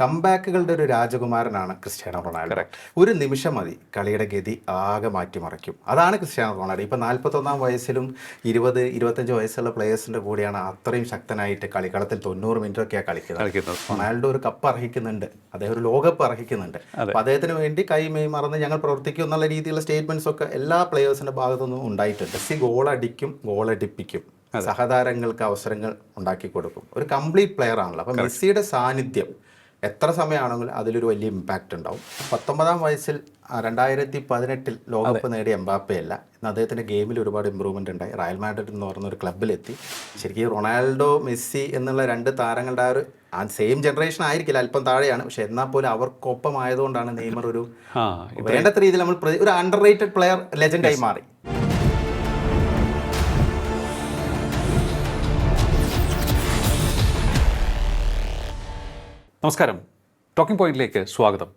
കംബാക്കുകളുടെ ഒരു രാജകുമാരനാണ് Cristiano Ronaldo. ഒരു നിമിഷം മതി കളിയുടെ ഗതി ആകെ മാറ്റിമറിക്കും. അതാണ് ക്രിസ്ത്യാനോ റൊണാൾഡോ. ഇപ്പം 41 വയസ്സിലും 20-25 വയസ്സുള്ള പ്ലേയേഴ്സിൻ്റെ കൂടെയാണ് അത്രയും ശക്തനായിട്ട് കളിക്കളത്തിൽ 90 മിനിറ്റൊക്കെയാണ് കളിക്കുന്നത്. റൊണാൾഡോ ഒരു കപ്പ് അർഹിക്കുന്നുണ്ട്, അദ്ദേഹം ഒരു ലോകകപ്പ് അർഹിക്കുന്നുണ്ട്. അപ്പോൾ അദ്ദേഹത്തിന് വേണ്ടി കൈമെയ് മറന്ന് ഞങ്ങൾ പ്രവർത്തിക്കും എന്നുള്ള രീതിയിലുള്ള സ്റ്റേറ്റ്മെൻറ്റ്സ് ഒക്കെ എല്ലാ പ്ലേയേഴ്സിൻ്റെ ഭാഗത്തുനിന്നും ഉണ്ടായിട്ടുണ്ട്. മെസ്സി ഗോളടിക്കും, ഗോളടിപ്പിക്കും, സഹതാരങ്ങൾക്ക് അവസരങ്ങൾ ഉണ്ടാക്കി കൊടുക്കും. ഒരു കംപ്ലീറ്റ് പ്ലെയർ ആണല്ലോ. അപ്പോൾ മെസ്സിയുടെ സാന്നിധ്യം എത്ര സമയമാണെങ്കിലും അതിലൊരു വലിയ ഇമ്പാക്റ്റ് ഉണ്ടാവും. 19 വയസ്സിൽ 2018 ലോകകപ്പ് നേടിയ എംബാപ്പയല്ല, ഇന്ന് അദ്ദേഹത്തിൻ്റെ ഗെയിമിൽ ഒരുപാട് ഇമ്പ്രൂവ്മെൻ്റ് ഉണ്ടായി. റയൽ മാഡ്രിഡ് എന്ന് പറയുന്ന ഒരു ക്ലബ്ബിലെത്തി. ശരിക്കും റൊണാൾഡോ മെസ്സി എന്നുള്ള രണ്ട് താരങ്ങളുടെ ആ ഒരു സെയിം ജനറേഷൻ ആയിരിക്കില്ല, അല്പം താഴെയാണ്. പക്ഷെ എന്നാൽ പോലും അവർക്കൊപ്പം ആയതുകൊണ്ടാണ് നെയ്മർ ഒരു വേണ്ടത്ര രീതിയിൽ നമ്മൾ ഒരു അണ്ടർ റേറ്റഡ് പ്ലെയർ ലെജൻഡായി മാറി. നമസ്കാരം, ടോക്കിംഗ് പോയിന്റിലേക്ക് സ്വാഗതം.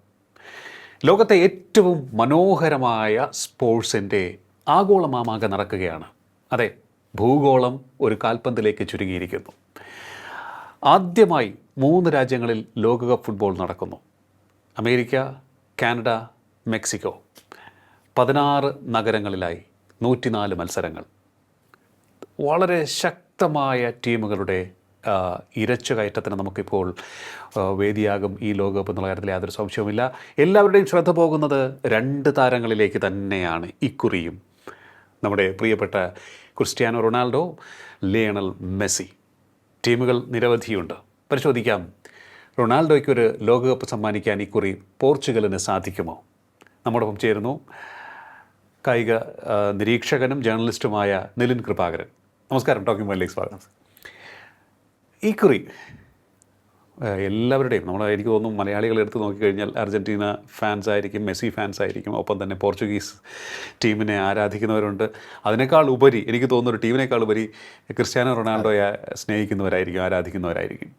ലോകത്തെ ഏറ്റവും മനോഹരമായ സ്പോർട്സിൻ്റെ ആഗോളമാമാകെ നടക്കുകയാണ്. അതെ, ഭൂഗോളം ഒരു കാൽപന്തിലേക്ക് ചുരുങ്ങിയിരിക്കുന്നു. ആദ്യമായി 3 രാജ്യങ്ങളിൽ ലോകകപ്പ് ഫുട്ബോൾ നടക്കുന്നു. America, Canada, Mexico. 16 നഗരങ്ങളിലായി 104 മത്സരങ്ങൾ. വളരെ ശക്തമായ ടീമുകളുടെ ഇരച്ചുകയറ്റത്തിന് നമുക്കിപ്പോൾ വേദിയാകും ഈ ലോകകപ്പ് എന്നുള്ള കാര്യത്തിൽ യാതൊരു സംശയവുമില്ല. എല്ലാവരുടെയും ശ്രദ്ധ പോകുന്നത് 2 താരങ്ങളിലേക്ക് തന്നെയാണ് ഇക്കുറിയും. നമ്മുടെ പ്രിയപ്പെട്ട ക്രിസ്ത്യാനോ റൊണാൾഡോ, ലയണൽ മെസ്സി. ടീമുകൾ നിരവധിയുണ്ട്. പരിശോധിക്കാം, റൊണാൾഡോയ്ക്കൊരു ലോകകപ്പ് സമ്മാനിക്കാൻ ഇക്കുറി പോർച്ചുഗലിന് സാധിക്കുമോ? നമ്മോടൊപ്പം ചേരുന്നു കായിക നിരീക്ഷകനും ജേർണലിസ്റ്റുമായ നിലിൻ കൃപാകരൻ. നമസ്കാരം, ടോക്കിംഗ് പോയിന്റിലേക്ക് സ്വാഗതം. ഇക്കുറി എല്ലാവരുടെയും എനിക്ക് തോന്നുന്നു മലയാളികൾ എടുത്ത് നോക്കിക്കഴിഞ്ഞാൽ അർജൻറ്റീന ഫാൻസ് ആയിരിക്കും, മെസ്സി ഫാൻസ് ആയിരിക്കും, ഒപ്പം തന്നെ പോർച്ചുഗീസ് ടീമിനെ ആരാധിക്കുന്നവരുണ്ട്. അതിനേക്കാൾ ഉപരി എനിക്ക് തോന്നുന്നു ഒരു ടീമിനേക്കാൾ ഉപരി ക്രിസ്ത്യാനോ റൊണാൾഡോയെ സ്നേഹിക്കുന്നവരായിരിക്കും, ആരാധിക്കുന്നവരായിരിക്കും,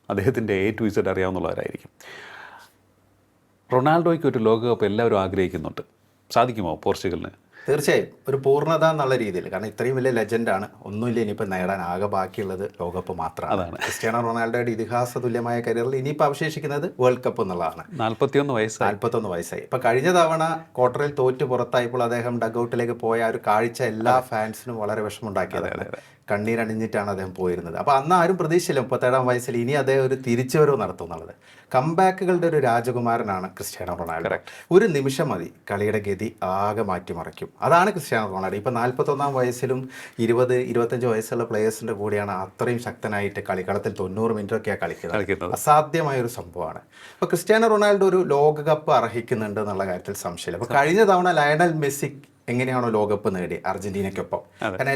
അദ്ദേഹത്തിൻ്റെ A to Z അറിയാവുന്നവരായിരിക്കും. റൊണാൾഡോയ്ക്ക് ഒരു ലോകകപ്പ് എല്ലാവരും ആഗ്രഹിക്കുന്നുണ്ട്. സാധിക്കുമോ പോർച്ചുഗലിന്? തീർച്ചയായും ഒരു പൂർണ്ണത എന്നുള്ള രീതിയിൽ, കാരണം ഇത്രയും വലിയ ലെജൻഡാണ്, ഒന്നുമില്ല ഇനിയിപ്പോൾ നേടാൻ ആകെ ബാക്കിയുള്ളത് ലോകകപ്പ് മാത്രമാണ്. ക്രിസ്ത്യാനോ റൊണാൾഡോയുടെ ഇതിഹാസ തുല്യമായ കരിയറിൽ ഇനിയിപ്പോൾ അവശേഷിക്കുന്നത് വേൾഡ് കപ്പ് എന്നുള്ളതാണ്. 41 വയസ്സായി. ഇപ്പം കഴിഞ്ഞ തവണ ക്വാർട്ടറിൽ തോറ്റ് പുറത്തായപ്പോൾ അദ്ദേഹം ഡഗ്ഔട്ടിലേക്ക് പോയ ഒരു കാഴ്ച എല്ലാ ഫാൻസിനും വളരെ വിഷമമുണ്ടാക്കിയതാണ്. കണ്ണീരണിഞ്ഞിട്ടാണ് അദ്ദേഹം പോയിരുന്നത്. അപ്പോൾ അന്ന് ആരും പ്രതീക്ഷയില്ല 37 വയസ്സിൽ ഇനി അദ്ദേഹം ഒരു തിരിച്ചുവരവ് നടത്തും എന്നുള്ളത്. കംബാക്കുകളുടെ ഒരു രാജകുമാരനാണ് ക്രിസ്ത്യാനോ റൊണാൾഡോ. ഒരു നിമിഷം മതി കളിയുടെ ഗതി ആകെ മാറ്റിമറിക്കും. അതാണ് ക്രിസ്ത്യാനോ റൊണാൾഡോ. ഇപ്പം 41 വയസ്സിലും 20-25 വയസ്സുള്ള പ്ലേയേഴ്സിൻ്റെ കൂടെയാണ് അത്രയും ശക്തനായിട്ട് കളിക്കളത്തിൽ 90 മിനിറ്റൊക്കെയാണ് കളിക്കുന്നത്. അസാധ്യമായൊരു സംഭവമാണ്. അപ്പോൾ ക്രിസ്ത്യാനോ റൊണാൾഡോ ഒരു ലോകകപ്പ് അർഹിക്കുന്നുണ്ട് എന്നുള്ള കാര്യത്തിൽ സംശയമില്ല. അപ്പോൾ കഴിഞ്ഞ തവണ ലയണൽ മെസ്സി എങ്ങനെയാണോ ലോകകപ്പ് നേടി അർജന്റീനയ്ക്കൊപ്പം, കാരണം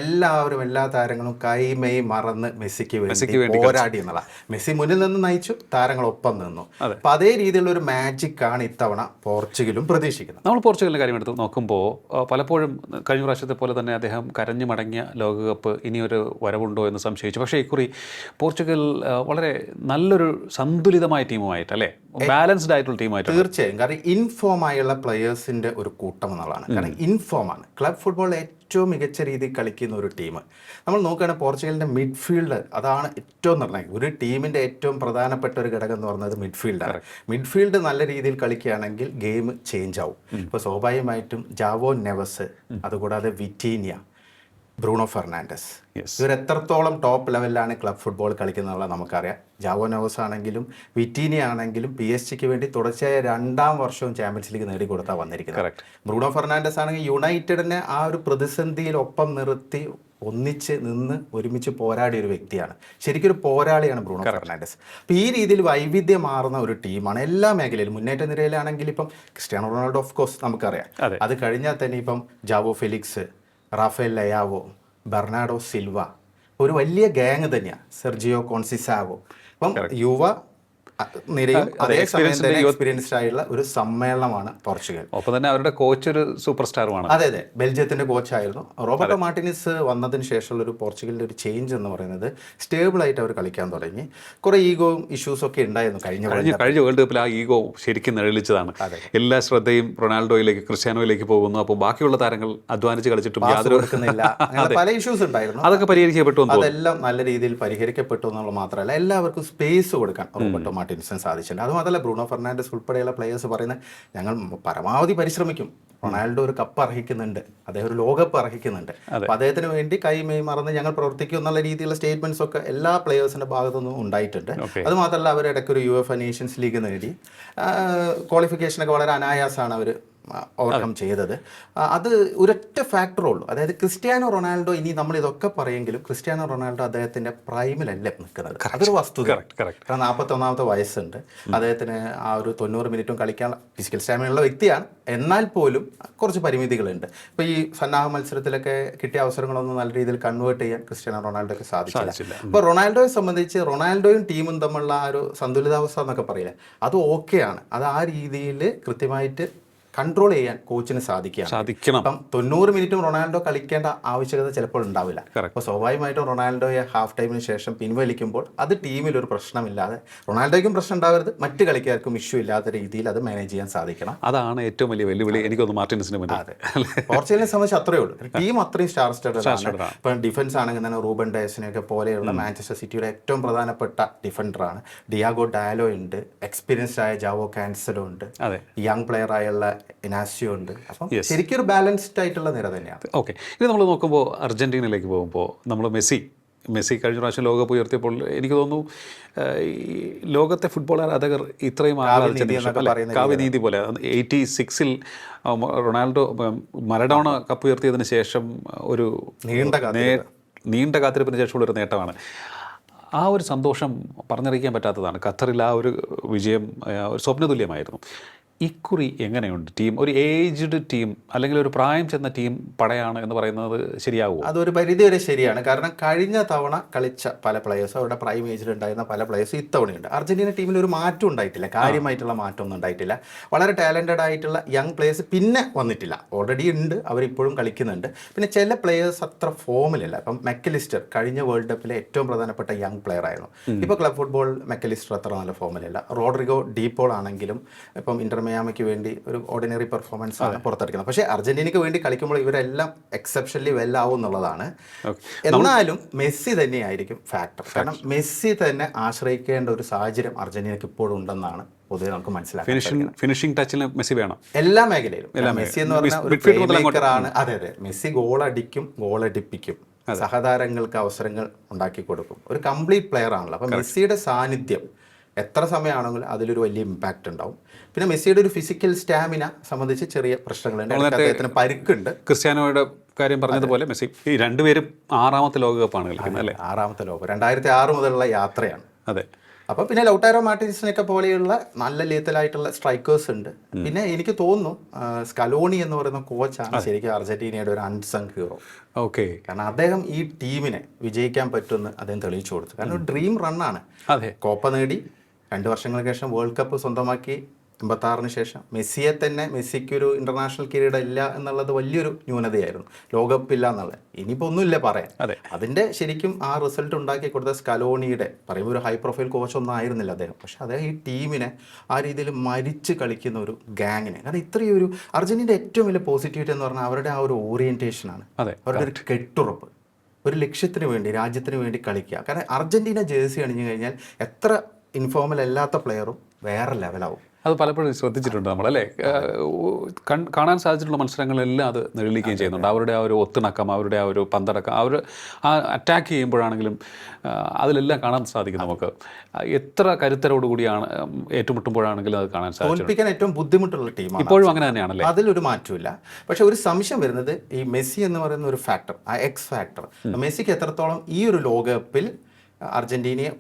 എല്ലാ താരങ്ങളും കൈമെയ് മറന്ന് മെസ്സിക്ക് വേണ്ടി പോരാടി എന്നുള്ള. മെസ്സി മുന്നിൽ നിന്ന് നയിച്ചു, താരങ്ങളൊപ്പം നിന്നു. അപ്പൊ അതേ രീതിയിലുള്ള ഒരു മാജിക് ആണ് ഇത്തവണ പോർച്ചുഗലും പ്രതീക്ഷിക്കുന്നത്. നമ്മൾ പോർച്ചുഗലിൻ്റെ കാര്യം എടുത്ത് നോക്കുമ്പോൾ പലപ്പോഴും കഴിഞ്ഞ പ്രാവശ്യത്തെ പോലെ തന്നെ അദ്ദേഹം കരഞ്ഞു മടങ്ങിയ ലോകകപ്പ് ഇനിയൊരു വരവുണ്ടോ എന്ന് സംശയിച്ചു. പക്ഷേ ഇക്കുറി പോർച്ചുഗൽ വളരെ നല്ലൊരു സന്തുലിതമായ ടീമുമായിട്ട്, അല്ലേ, ബാലൻസ്ഡ് ആയിട്ടുള്ള ടീമായിട്ട്. തീർച്ചയായും, കാരണം ഇൻഫോമായുള്ള പ്ലെയേഴ്സിന്റെ ഒരു കൂട്ടം എന്നുള്ളതാണ്. കാരണം ഇൻഫോമാണ് ക്ലബ് ഫുട്ബോളിൽ ഏറ്റവും മികച്ച രീതിയിൽ കളിക്കുന്ന ഒരു ടീം. നമ്മൾ നോക്കുകയാണെങ്കിൽ പോർച്ചുഗലിൻ്റെ മിഡ്ഫീൽഡ് അതാണ് ഏറ്റവും നിർണായകം. ഒരു ടീമിൻ്റെ ഏറ്റവും പ്രധാനപ്പെട്ട ഒരു ഘടകം എന്ന് പറയുന്നത് മിഡ്ഫീൽഡാണ്. മിഡ്ഫീൽഡ് നല്ല രീതിയിൽ കളിക്കുകയാണെങ്കിൽ ഗെയിം ചേഞ്ച് ആവും. ഇപ്പോൾ സ്വാഭാവികമായിട്ടും ജാവോ നെവസ്, അതുകൂടാതെ വിറ്റീനിയ, ബ്രൂണോ ഫെർണാണ്ടസ്, ഇവർ എത്രത്തോളം ടോപ്പ് ലെവലിലാണ് ക്ലബ് ഫുട്ബോൾ കളിക്കുന്നതെന്നുള്ളത് നമുക്കറിയാം. ജാവോ നെവസ് ആണെങ്കിലും വിറ്റീനിയ ആണെങ്കിലും PSG വേണ്ടി തുടർച്ചയായ 2ാം വർഷവും ചാമ്പ്യൻസ് ലീഗ് നേടിക്കൊടുത്താൽ വന്നിരിക്കുന്നത്. ബ്രൂണോ ഫെർണാണ്ടസ് ആണെങ്കിൽ യുണൈറ്റഡിനെ ആ ഒരു പ്രതിസന്ധിയിൽ ഒപ്പം നിർത്തി ഒന്നിച്ച് നിന്ന് ഒരുമിച്ച് പോരാടിയ ഒരു വ്യക്തിയാണ്. ശരിക്കും ഒരു പോരാളിയാണ് ബ്രൂണോ ഫെർണാണ്ടസ്. അപ്പോൾ ഈ രീതിയിൽ വൈവിധ്യമാർന്ന ഒരു ടീമാണ് എല്ലാ മേഖലയിലും. മുന്നേറ്റ നിരയിലാണെങ്കിൽ ഇപ്പം ക്രിസ്ത്യാനോ റൊണാൾഡോ ഓഫ് കോഴ്സ് നമുക്കറിയാം. അത് കഴിഞ്ഞാൽ തന്നെ ഇപ്പം Joao Felix, Rafael Leao, Bernardo Silva, ഒരു വലിയ ഗ്യാങ് തന്നെയാണ്. Sergio Conceicao. അപ്പം യുവ നിരയും അതേസമയം തന്നെ എക്സ്പീരിയൻസ്ഡ് ആയിട്ടുള്ള ഒരു സമ്മേളനമാണ് പോർച്ചുഗൽ. ഒപ്പം തന്നെ അവരുടെ കോച്ച് ഒരു സൂപ്പർ സ്റ്റാറുമാണ്. അതെ, ബെൽജിയത്തിന്റെ കോച്ചായിരുന്നു. റോബർട്ടോ മാർട്ടിനസ് വന്നതിന് ശേഷമുള്ള ഒരു പോർച്ചുഗലിന്റെ ഒരു ചേഞ്ച് എന്ന് പറയുന്നത് സ്റ്റേബിൾ ആയിട്ട് അവർ കളിക്കാൻ തുടങ്ങി. കുറെ ഈഗോയും ഇഷ്യൂസും ഒക്കെ ഉണ്ടായിരുന്നു കഴിഞ്ഞ വേൾഡ് കപ്പിൽ. ആ ഈഗോ ശരിക്കും നിഴലിച്ചതാണ്. എല്ലാ ശ്രദ്ധയും റൊണാൾഡോയിലേക്ക്, ക്രിസ്ത്യാനോയിലേക്ക് പോകുന്നു. അപ്പോൾ ബാക്കിയുള്ള താരങ്ങൾ അധ്വാനിച്ച് കളിച്ചിട്ടും യാതൊരു പല ഇഷ്യൂസ് ഉണ്ടായിരുന്നു. അതൊക്കെ പരിഹരിക്കപ്പെട്ടു. അതെല്ലാം നല്ല രീതിയിൽ പരിഹരിക്കപ്പെട്ടു എന്നുള്ളത് മാത്രമല്ല, എല്ലാവർക്കും സ്പേസ് കൊടുക്കാൻ റോബർട്ടോ മാർട്ടിനസ് മാർട്ടിൻസിന് സാധിച്ചിട്ടുണ്ട്. അതുമാത്രമല്ല ബ്രൂണോ ഫെർണാണ്ടസ് ഉൾപ്പെടെയുള്ള പ്ലേയേഴ്സ് പറയുന്നത് ഞങ്ങൾ പരമാവധി പരിശ്രമിക്കും, റൊണാൾഡോ ഒരു കപ്പ് അർഹിക്കുന്നുണ്ട്, അദ്ദേഹം ഒരു ലോകകപ്പ് അർഹിക്കുന്നുണ്ട്, അപ്പോൾ അദ്ദേഹത്തിന് വേണ്ടി കൈമെയ് മറന്ന് ഞങ്ങൾ പ്രവർത്തിക്കും എന്നുള്ള രീതിയിലുള്ള സ്റ്റേറ്റ്മെന്റ്സ് ഒക്കെ എല്ലാ പ്ലേയേഴ്സിന്റെ ഭാഗത്തുനിന്നും ഉണ്ടായിട്ടുണ്ട്. അതുമാത്രമല്ല അവർ ഇടയ്ക്കൊരു UEFA നേഷൻസ് ലീഗ് നേടി, ക്വാളിഫിക്കേഷനൊക്കെ വളരെ അനായാസമാണ് അവർ ഓവർകം ചെയ്തത്. അത് ഒരൊറ്റ ഫാക്ടറേ ഉള്ളൂ, അതായത് ക്രിസ്ത്യാനോ റൊണാൾഡോ, ഇനി നമ്മൾ ഇതൊക്കെ പറയുമെങ്കിലും ക്രിസ്ത്യാനോ റൊണാൾഡോ അദ്ദേഹത്തിന്റെ പ്രൈമിലല്ല നിൽക്കുന്നത്, അതൊരു വസ്തുത. കാരണം 41ാമത്തെ വയസ്സുണ്ട്, അദ്ദേഹത്തിന് ആ ഒരു 90 മിനിറ്റും കളിക്കാൻ ഫിസിക്കൽ സ്റ്റാമിനുള്ള വ്യക്തിയാണ്, എന്നാൽ പോലും കുറച്ച് പരിമിതികളുണ്ട്. ഇപ്പോൾ ഈ സന്നാഹ മത്സരത്തിലൊക്കെ കിട്ടിയ അവസരങ്ങളൊന്നും നല്ല രീതിയിൽ കൺവേർട്ട് ചെയ്യാൻ ക്രിസ്ത്യാനോ റൊണാൾഡോയ്ക്ക് സാധിച്ചില്ല. അപ്പോൾ റൊണാൾഡോയെ സംബന്ധിച്ച് റൊണാൾഡോയും ടീമും തമ്മിലുള്ള ആ ഒരു സന്തുലിതാവസ്ഥ എന്നൊക്കെ പറയില്ലേ, അത് ഓക്കെയാണ്, അത് ആ രീതിയിൽ കൃത്യമായിട്ട് കൺട്രോൾ ചെയ്യാൻ കോച്ചിന് സാധിക്കണം. അപ്പം 90 മിനിറ്റും റൊണാൾഡോ കളിക്കേണ്ട ആവശ്യകത ചിലപ്പോൾ ഉണ്ടാവില്ല. അപ്പോൾ സ്വാഭാവികമായിട്ടും റൊണാൾഡോയെ ഹാഫ് ടൈമിന് ശേഷം പിൻവലിക്കുമ്പോൾ അത് ടീമിലൊരു പ്രശ്നമില്ലാതെ, റൊണാൾഡോയ്ക്കും പ്രശ്നം ഉണ്ടാവരുത്, മറ്റ് കളിക്കാർക്കും ഇഷ്യൂ ഇല്ലാത്ത രീതിയിൽ അത് മാനേജ് ചെയ്യാൻ സാധിക്കണം. അതാണ് ഏറ്റവും വലിയ വെല്ലുവിളി എനിക്കൊന്ന് മാർട്ടിൻസിന് മുന്നിൽ. അതെ, പോർച്ചുഗലിനെ സംബന്ധിച്ച് അത്രയേ ഉള്ളൂ. ടീം അത്രയും സ്റ്റാർ സ്റ്റഡാണ്. ഇപ്പം ഡിഫൻസ് ആണെങ്കിൽ തന്നെ റൂബൻ ഡയസിനെയൊക്കെ പോലെയുള്ള മാഞ്ചസ്റ്റർ സിറ്റിയുടെ ഏറ്റവും പ്രധാനപ്പെട്ട ഡിഫൻഡറാണ്. ഡിയാഗോ ഡാലോ ഉണ്ട്, എക്സ്പീരിയൻസ്ഡ് ആയ ജാവോ കാൻസലോ ഉണ്ട്, യങ് പ്ലെയർ ആയുള്ള ഇനാസിയോ ഉണ്ട്. അപ്പം ശരിക്കും ഒരു ബാലൻസ്ഡ് ആയിട്ടുള്ള നിര തന്നെയാണ്. ഓക്കെ, ഇനി നമ്മൾ നോക്കുമ്പോൾ അർജന്റീനയിലേക്ക് പോകുമ്പോൾ നമ്മൾ മെസ്സി കഴിഞ്ഞ പ്രാവശ്യം ലോകകപ്പ് ഉയർത്തിയപ്പോൾ എനിക്ക് തോന്നുന്നു ഈ ലോകത്തെ ഫുട്ബോൾ ആരാധകർ ഇത്രയും കാവ്യനീതി പോലെ 86-ൽ റൊണാൾഡോ മറഡോണ കപ്പ് ഉയർത്തിയതിന് ശേഷം ഒരു നീണ്ട കാത്തിരിപ്പിന് ശേഷമുള്ളൊരു നേട്ടമാണ്. ആ ഒരു സന്തോഷം പറഞ്ഞറിയിക്കാൻ പറ്റാത്തതാണ്. ഖത്തറിൽ ആ ഒരു വിജയം ഒരു സ്വപ്നതുല്യമായിരുന്നു. ഇക്കുറി എങ്ങനെയുണ്ട് ടീം? ഒരു ഏജ്ഡ് ടീം അല്ലെങ്കിൽ ഒരു പ്രായം ചെന്ന ടീം പടയാണ് എന്ന് പറയുന്നത് ശരിയാവുമോ? അതൊരു പരിധി വരെ ശരിയാണ്. കാരണം കഴിഞ്ഞ തവണ കളിച്ച പല പ്ലേയേഴ്സും, അവരുടെ പ്രൈം ഏജിൽ ഉണ്ടായിരുന്ന പല പ്ലേയേഴ്സും ഇത്തവണയുണ്ട്. അർജന്റീന ടീമിൽ ഒരു മാറ്റം ഉണ്ടായിട്ടില്ല, കാര്യമായിട്ടുള്ള മാറ്റമൊന്നും ഉണ്ടായിട്ടില്ല. വളരെ ടാലൻറ്റഡ് ആയിട്ടുള്ള യങ് പ്ലേയേഴ്സ് പിന്നെ വന്നിട്ടില്ല, ഓൾറെഡി ഉണ്ട്, അവരിപ്പോഴും കളിക്കുന്നുണ്ട്. പിന്നെ ചില പ്ലേയേഴ്സ് അത്ര ഫോമിലല്ല. ഇപ്പം മെക്കലിസ്റ്റർ കഴിഞ്ഞ വേൾഡ് കപ്പിലെ ഏറ്റവും പ്രധാനപ്പെട്ട യങ് പ്ലെയർ ആയിരുന്നു. ഇപ്പോൾ ക്ലബ് ഫുട്ബോൾ മെക്കലിസ്റ്റർ അത്ര നല്ല ഫോമിലല്ല. റോഡ്രിഗോ ഡീപോൾ ആണെങ്കിലും ഇപ്പം മിയാമിക്ക് വേണ്ടി ഒരു ഓർഡിനറി പെർഫോമൻസ് ആണ് പുറത്തെടുക്കുന്നത്. പക്ഷേ അർജന്റീനയ്ക്ക് വേണ്ടി കളിക്കുമ്പോൾ ഇവരെല്ലാം എക്സെപ്ഷനലി വെല്ലാവും എന്നുള്ളതാണ്. എന്നാലും മെസ്സി തന്നെയായിരിക്കും ഫാക്ടർ. കാരണം മെസ്സി തന്നെ ആശ്രയിക്കേണ്ട ഒരു സാഹചര്യം അർജന്റീനയ്ക്ക് ഇപ്പോഴും ഉണ്ടെന്നാണ് പൊതുവെ നമുക്ക് മനസ്സിലാക്കാം. ഫിനിഷിംഗ് ടച്ചിൽ മെസ്സി വേണം എല്ലാ മേഖലയിലും. മെസ്സി എന്ന് പറഞ്ഞാൽ ഒരു പ്ലേ മേക്കറാണ്. അതെ, മെസ്സി ഗോളടിക്കും, ഗോളടിപ്പിക്കും, സഹതാരങ്ങൾക്ക് അവസരങ്ങൾ ഉണ്ടാക്കി കൊടുക്കും, ഒരു കംപ്ലീറ്റ് പ്ലെയർ ആണല്ലോ. അപ്പം മെസ്സിയുടെ സാന്നിധ്യം എത്ര സമയമാണെങ്കിലും അതിലൊരു വലിയ ഇമ്പാക്റ്റ് ഉണ്ടാവും. പിന്നെ മെസ്സിയുടെ ഒരു ഫിസിക്കൽ സ്റ്റാമിന സംബന്ധിച്ച് ചെറിയ പ്രശ്നങ്ങളുണ്ട്, അദ്ദേഹത്തിന് പരിക്കുണ്ട്. ക്രിസ്ത്യാനോയുടെ കാര്യം പറഞ്ഞതുപോലെ മെസ്സി ഈ രണ്ടുപേരും 6ാമത്തെ ലോകകപ്പാണ് കളിക്കുന്നത് അല്ലേ? 6ാമത്തെ ലോകം 2006 മുതലുള്ള യാത്രയാണ്. അതെ. അപ്പോൾ പിന്നെ ലൗട്ടാരോ മാർട്ടിൻസിനെയൊക്കെ പോലെയുള്ള നല്ല ലീത്തലായിട്ടുള്ള സ്ട്രൈക്കേഴ്സ് ഉണ്ട്. പിന്നെ എനിക്ക് തോന്നുന്നു സ്കലോണി എന്ന് പറയുന്ന കോച്ചാണ് ശരിക്കും അർജന്റീനയുടെ ഒരു അൺസങ് ഹീറോ. ഓക്കെ, കാരണം അദ്ദേഹം ഈ ടീമിനെ വിജയിക്കാൻ പറ്റുമെന്ന് അദ്ദേഹം തെളിയിച്ചു കൊടുത്തു. കാരണം ഒരു ഡ്രീം റണ്ണാണ്. അതെ, കോപ്പ നേടി 2 വർഷങ്ങൾക്ക് ശേഷം വേൾഡ് കപ്പ് സ്വന്തമാക്കി 86-ന് ശേഷം മെസ്സിയെ തന്നെ, മെസ്സിക്കൊരു ഇന്റർനാഷണൽ കിരീടം ഇല്ല എന്നുള്ളത് വലിയൊരു ന്യൂനതയായിരുന്നു, ലോകകപ്പില്ല എന്നുള്ളത്. ഇനിയിപ്പോൾ ഒന്നുമില്ല പറയാൻ. അതിൻ്റെ ശരിക്കും ആ റിസൾട്ട് ഉണ്ടാക്കി കൊടുത്ത സ്കലോണിയുടെ പറയുമ്പോൾ ഒരു ഹൈ പ്രൊഫൈൽ കോച്ചൊന്നും ആയിരുന്നില്ല അദ്ദേഹം. പക്ഷെ അദ്ദേഹം ഈ ടീമിനെ ആ രീതിയിൽ മരിച്ച് കളിക്കുന്ന ഒരു ഗാങ്ങിനെ, കാരണം ഇത്രയും ഒരു അർജന്റീനയുടെ ഏറ്റവും വലിയ പോസിറ്റിവിറ്റി എന്ന് പറഞ്ഞാൽ അവരുടെ ആ ഒരു ഓറിയന്റേഷനാണ്, അവരുടെ ഒരു കെട്ടുറപ്പ്, ഒരു ലക്ഷ്യത്തിന് വേണ്ടി, രാജ്യത്തിന് വേണ്ടി കളിക്കുക. കാരണം അർജന്റീന ജേഴ്സി അണിഞ്ഞു കഴിഞ്ഞാൽ എത്ര ഇൻഫോർമൽ അല്ലാത്ത പ്ലെയറും വേറെ ലെവലാവും. അത് പലപ്പോഴും ശ്രദ്ധിച്ചിട്ടുണ്ട് നമ്മളല്ലേ. കാണാൻ സാധിച്ചിട്ടുള്ള മത്സരങ്ങളെല്ലാം അത് നിഴലിക്കുകയും ചെയ്യുന്നുണ്ട്. അവരുടെ ആ ഒരു ഒത്തിണക്കം, അവരുടെ ആ ഒരു പന്തടക്കം, അവർ ആ അറ്റാക്ക് ചെയ്യുമ്പോഴാണെങ്കിലും അതിലെല്ലാം കാണാൻ സാധിക്കും നമുക്ക്. എത്ര കരുത്തരോടുകൂടിയാണ് ഏറ്റുമുട്ടുമ്പോഴാണെങ്കിലും അത് കാണാൻ സാധിക്കും. തോൽപ്പിക്കാൻ ഏറ്റവും ബുദ്ധിമുട്ടുള്ള ടീമാണ് ഇപ്പോഴും അങ്ങനെ തന്നെയാണല്ലേ, അതിലൊരു മാറ്റമില്ല. പക്ഷെ ഒരു സംശയം വരുന്നത് ഈ മെസ്സി എന്ന് പറയുന്ന ഒരു ഫാക്ടർ, ആ എക്സ് ഫാക്ടർ, മെസ്സിക്ക് എത്രത്തോളം ഈ ഒരു ലോകകപ്പിൽ അർജന്റീനയെ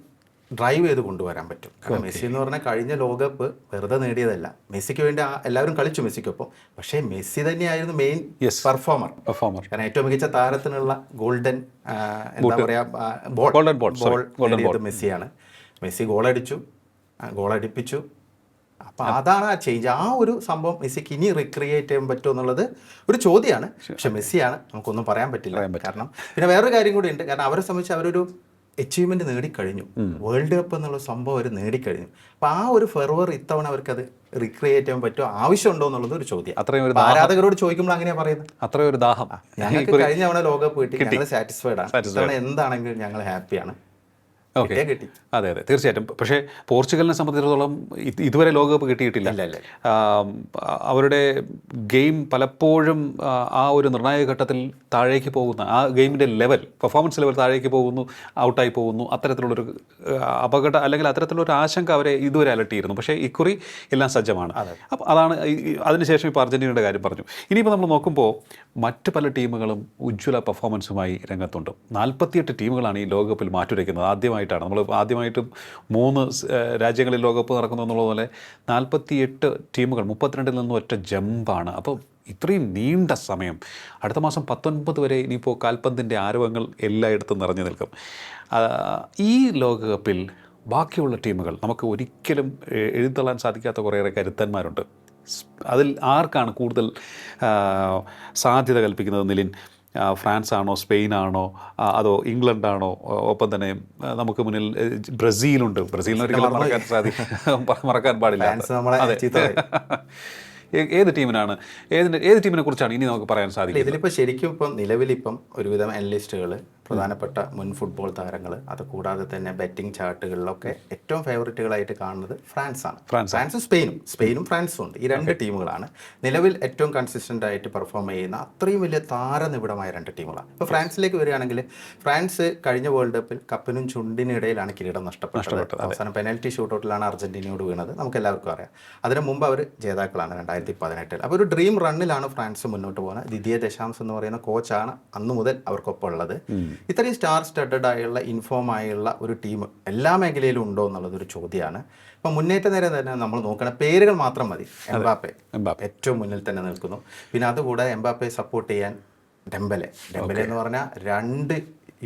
ഡ്രൈവ് ചെയ്ത് കൊണ്ടുവരാൻ പറ്റും. കാരണം മെസ്സി എന്ന് പറഞ്ഞാൽ കഴിഞ്ഞ ലോകകപ്പ് വെറുതെ നേടിയതല്ല, മെസ്സിക്ക് വേണ്ടി എല്ലാവരും കളിച്ചു മെസ്സിക്കൊപ്പം. പക്ഷേ മെസ്സി തന്നെയായിരുന്നു മെയിൻ പെർഫോമർ. കാരണം ഏറ്റവും മികച്ച താരത്തിനുള്ള ഗോൾഡൻ എന്താ പറയാ ബോൾ മെസ്സിയാണ്. മെസ്സി ഗോളടിച്ചു, ഗോളടിപ്പിച്ചു. അപ്പോൾ അതാണ് ആ ചേഞ്ച്. ആ ഒരു സംഭവം മെസ്സിക്ക് ഇനി റീക്രിയേറ്റ് ചെയ്യാൻ പറ്റുമോ എന്നുള്ളത് ഒരു ചോദ്യമാണ്. പക്ഷെ മെസ്സിയാണ്, നമുക്കൊന്നും പറയാൻ പറ്റില്ല. കാരണം പിന്നെ വേറൊരു കാര്യം കൂടി ഉണ്ട്. കാരണം അവരെ സംബന്ധിച്ച് അവരൊരു അച്ചീവ്മെന്റ് നേടിക്കഴിഞ്ഞു, വേൾഡ് കപ്പ് എന്നുള്ള സംഭവം അവർ നേടിക്കഴിഞ്ഞു. അപ്പം ആ ഒരു ഫെർവർ ഇത്തവണ അവർക്കത് റീക്രിയേറ്റ് ചെയ്യാൻ പറ്റുമോ, ആവശ്യമുണ്ടോ എന്നുള്ളത് ഒരു ചോദ്യം. ആരാധകരോട് ചോദിക്കുമ്പോൾ അങ്ങനെയാ പറയുന്നത്, അത്രയും ഒരു ദാഹം. ഞങ്ങൾക്ക് കഴിഞ്ഞ തവണ ലോകകപ്പ് കിട്ടി, ഞങ്ങൾ സാറ്റിസ്ഫൈഡ് ആണ്, ഇത്തവണ എന്താണെങ്കിലും ഞങ്ങൾ ഹാപ്പിയാണ്. ഓക്കെ, കിട്ടിയാ കിട്ടി. അതെ അതെ തീർച്ചയായിട്ടും. പക്ഷേ പോർച്ചുഗലിനെ സംബന്ധിച്ചിടത്തോളം ഇതുവരെ ലോകകപ്പ് കിട്ടിയിട്ടില്ല. ഇല്ല. അവരുടെ ഗെയിം പലപ്പോഴും ആ ഒരു നിർണായക ഘട്ടത്തിൽ താഴേക്ക് പോകുന്ന ആ ഗെയിമിൻ്റെ പെർഫോമൻസ് ലെവൽ താഴേക്ക് പോകുന്നു, ഔട്ടായി പോകുന്നു. അത്തരത്തിലുള്ളൊരു അപകടം അല്ലെങ്കിൽ അത്തരത്തിലുള്ളൊരു ആശങ്ക അവരെ ഇതുവരെ അലട്ടിയിരുന്നു. പക്ഷേ ഇക്കുറി എല്ലാം സജ്ജമാണ്. അപ്പോൾ അതാണ് അതിനുശേഷം ഇപ്പോൾ അർജൻറ്റീനയുടെ കാര്യം പറഞ്ഞു. ഇനിയിപ്പോൾ നമ്മൾ നോക്കുമ്പോൾ മറ്റ് പല ടീമുകളും ഉജ്ജ്വല പെർഫോമൻസുമായി രംഗത്തുണ്ട്. 48 ടീമുകളാണ് ഈ ലോകകപ്പിൽ മാറ്റുരയ്ക്കുന്നത്. ആദ്യമായിട്ടാണ് നമ്മൾ ആദ്യമായിട്ടും 3 രാജ്യങ്ങളിൽ ലോകകപ്പ് നടക്കുന്നു എന്നുള്ളതുപോലെ 48 ടീമുകൾ 32-ൽ നിന്നും ഒറ്റ ജമ്പാണ്. അപ്പോൾ ഇത്രയും നീണ്ട സമയം, അടുത്ത മാസം 19 വരെ ഇനിയിപ്പോൾ കാൽപന്തിൻ്റെ ആരവങ്ങൾ എല്ലായിടത്തും നിറഞ്ഞു നിൽക്കും. ഈ ലോകകപ്പിൽ ബാക്കിയുള്ള ടീമുകൾ നമുക്ക് ഒരിക്കലും എഴുതള്ളാൻ സാധിക്കാത്ത കുറേയേറെ കരുത്തന്മാരുണ്ട്. അതിൽ ആർക്കാണ് കൂടുതൽ സാധ്യത കൽപ്പിക്കുന്നത് നിലിൻ? ഫ്രാൻസ് ആണോ, സ്പെയിനാണോ, അതോ ഇംഗ്ലണ്ടാണോ? ഒപ്പം തന്നെ നമുക്ക് മുന്നിൽ ബ്രസീലുണ്ട്. ബ്രസീലിനെ ഒരിക്കലും മറക്കാൻ പാടില്ല. അതെ. ഏത് ടീമിനാണ് ഏത് ടീമിനെ കുറിച്ചാണ് ഇനി നമുക്ക് പറയാൻ സാധിക്കും? ഇതിലിപ്പോൾ ശരിക്കും ഇപ്പം നിലവിലിപ്പം ഒരുവിധം അനലിസ്റ്റുകൾ, പ്രധാനപ്പെട്ട മുൻ ഫുട്ബോൾ താരങ്ങൾ, അത് കൂടാതെ തന്നെ ബെറ്റിംഗ് ചാർട്ടുകളിലൊക്കെ ഏറ്റവും ഫേവറേറ്റുകളായിട്ട് കാണുന്നത് ഫ്രാൻസാണ്. ഫ്രാൻസും സ്പെയിനും ഫ്രാൻസും ഉണ്ട്. ഈ 2 ടീമുകളാണ് നിലവിൽ ഏറ്റവും കൺസിസ്റ്റൻ്റ് ആയിട്ട് പെർഫോം ചെയ്യുന്ന അത്രയും വലിയ താരനിബിഡമായ 2 ടീമുകളാണ്. ഇപ്പോൾ ഫ്രാൻസിലേക്ക് വരികയാണെങ്കിൽ ഫ്രാൻസ് കഴിഞ്ഞ വേൾഡ് കപ്പിൽ കപ്പിനും ചുണ്ടിനിടയിലാണ് കിരീടം നഷ്ടപ്പെട്ടത്. അവസാനം പെനൽറ്റി ഷൂട്ടൗട്ടിലാണ് അർജന്റീനയോട് വീണത്, നമുക്ക് എല്ലാവർക്കും അറിയാം. അതിന് മുമ്പ് അവർ ജേതാക്കളാണ് 2018. അപ്പോൾ ഒരു ഡ്രീം റണ്ണിലാണ് ഫ്രാൻസ് മുന്നോട്ട് പോകുന്നത്. ദിദിയെ ദശാംസ് എന്ന് പറയുന്ന കോച്ചാണ് അന്നു മുതൽ അവർക്കൊപ്പം ഉള്ളത്. ഇത്രയും സ്റ്റാർ സ്റ്റഡഡ് ആയുള്ള ഇൻഫോം ആയുള്ള ഒരു ടീം എല്ലാ മേഖലയിലും ഉണ്ടോ എന്നുള്ളതൊരു ചോദ്യമാണ്. ഇപ്പം മുന്നേറ്റ നേരെ തന്നെ നമ്മൾ നോക്കണം, പേരുകൾ മാത്രം മതി. എംബാപ്പെ ഏറ്റവും മുന്നിൽ തന്നെ നിൽക്കുന്നു. പിന്നെ അതുകൂടാതെ എംബാപ്പയെ സപ്പോർട്ട് ചെയ്യാൻ ഡെംബലെ എന്ന് പറഞ്ഞാൽ 2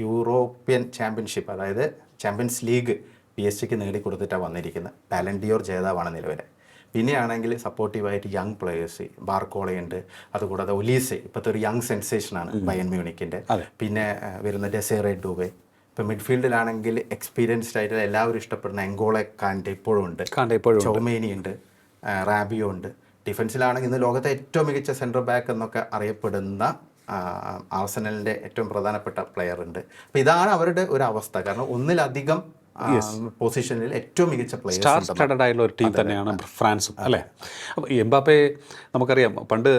യൂറോപ്യൻ ചാമ്പ്യൻഷിപ്പ്, അതായത് ചാമ്പ്യൻസ് ലീഗ് PSG നേടിക്കൊടുത്തിട്ടാണ് വന്നിരിക്കുന്നത്. ബാലൻഡിയോർ ജേതാവാണ് നിലവിലെ. പിന്നെയാണെങ്കിൽ സപ്പോർട്ടീവായിട്ട് യങ് പ്ലേയേഴ്സ്, ബാർക്കോളയുണ്ട്, അതുകൂടാതെ ഒലീസെ ഇപ്പോഴത്തെ ഒരു യങ് സെൻസേഷനാണ് ബയൺ മ്യൂണിക്കിൻ്റെ. പിന്നെ വരുന്ന ഡെസേറെ ഡൂബെ. ഇപ്പോൾ മിഡ്ഫീൽഡിലാണെങ്കിൽ എക്സ്പീരിയൻസ്ഡ് ആയിട്ട് എല്ലാവരും ഇഷ്ടപ്പെടുന്ന എങ്കോളെ കാണ്ടെ ഇപ്പോഴും ഉണ്ട്, ചൗമേനി ഉണ്ട്, റാബിയോ ഉണ്ട്. ഡിഫൻസിലാണെങ്കിൽ ഇന്ന് ലോകത്തെ ഏറ്റവും മികച്ച സെൻട്രൽ ബാക്ക് എന്നൊക്കെ അറിയപ്പെടുന്ന ആർസനലിൻ്റെ ഏറ്റവും പ്രധാനപ്പെട്ട പ്ലെയർ ഉണ്ട്. അപ്പോൾ ഇതാണ് അവരുടെ ഒരു അവസ്ഥ. കാരണം ഒന്നിലധികം പൊസിഷനിൽ ഏറ്റവും മികച്ച സ്റ്റാർ സ്റ്റഡഡ് ആയിട്ടുള്ള ഒരു ടീം തന്നെയാണ് ഫ്രാൻസും, അല്ലേ? അപ്പോൾ എംബാപ്പെ നമുക്കറിയാം, പണ്ട്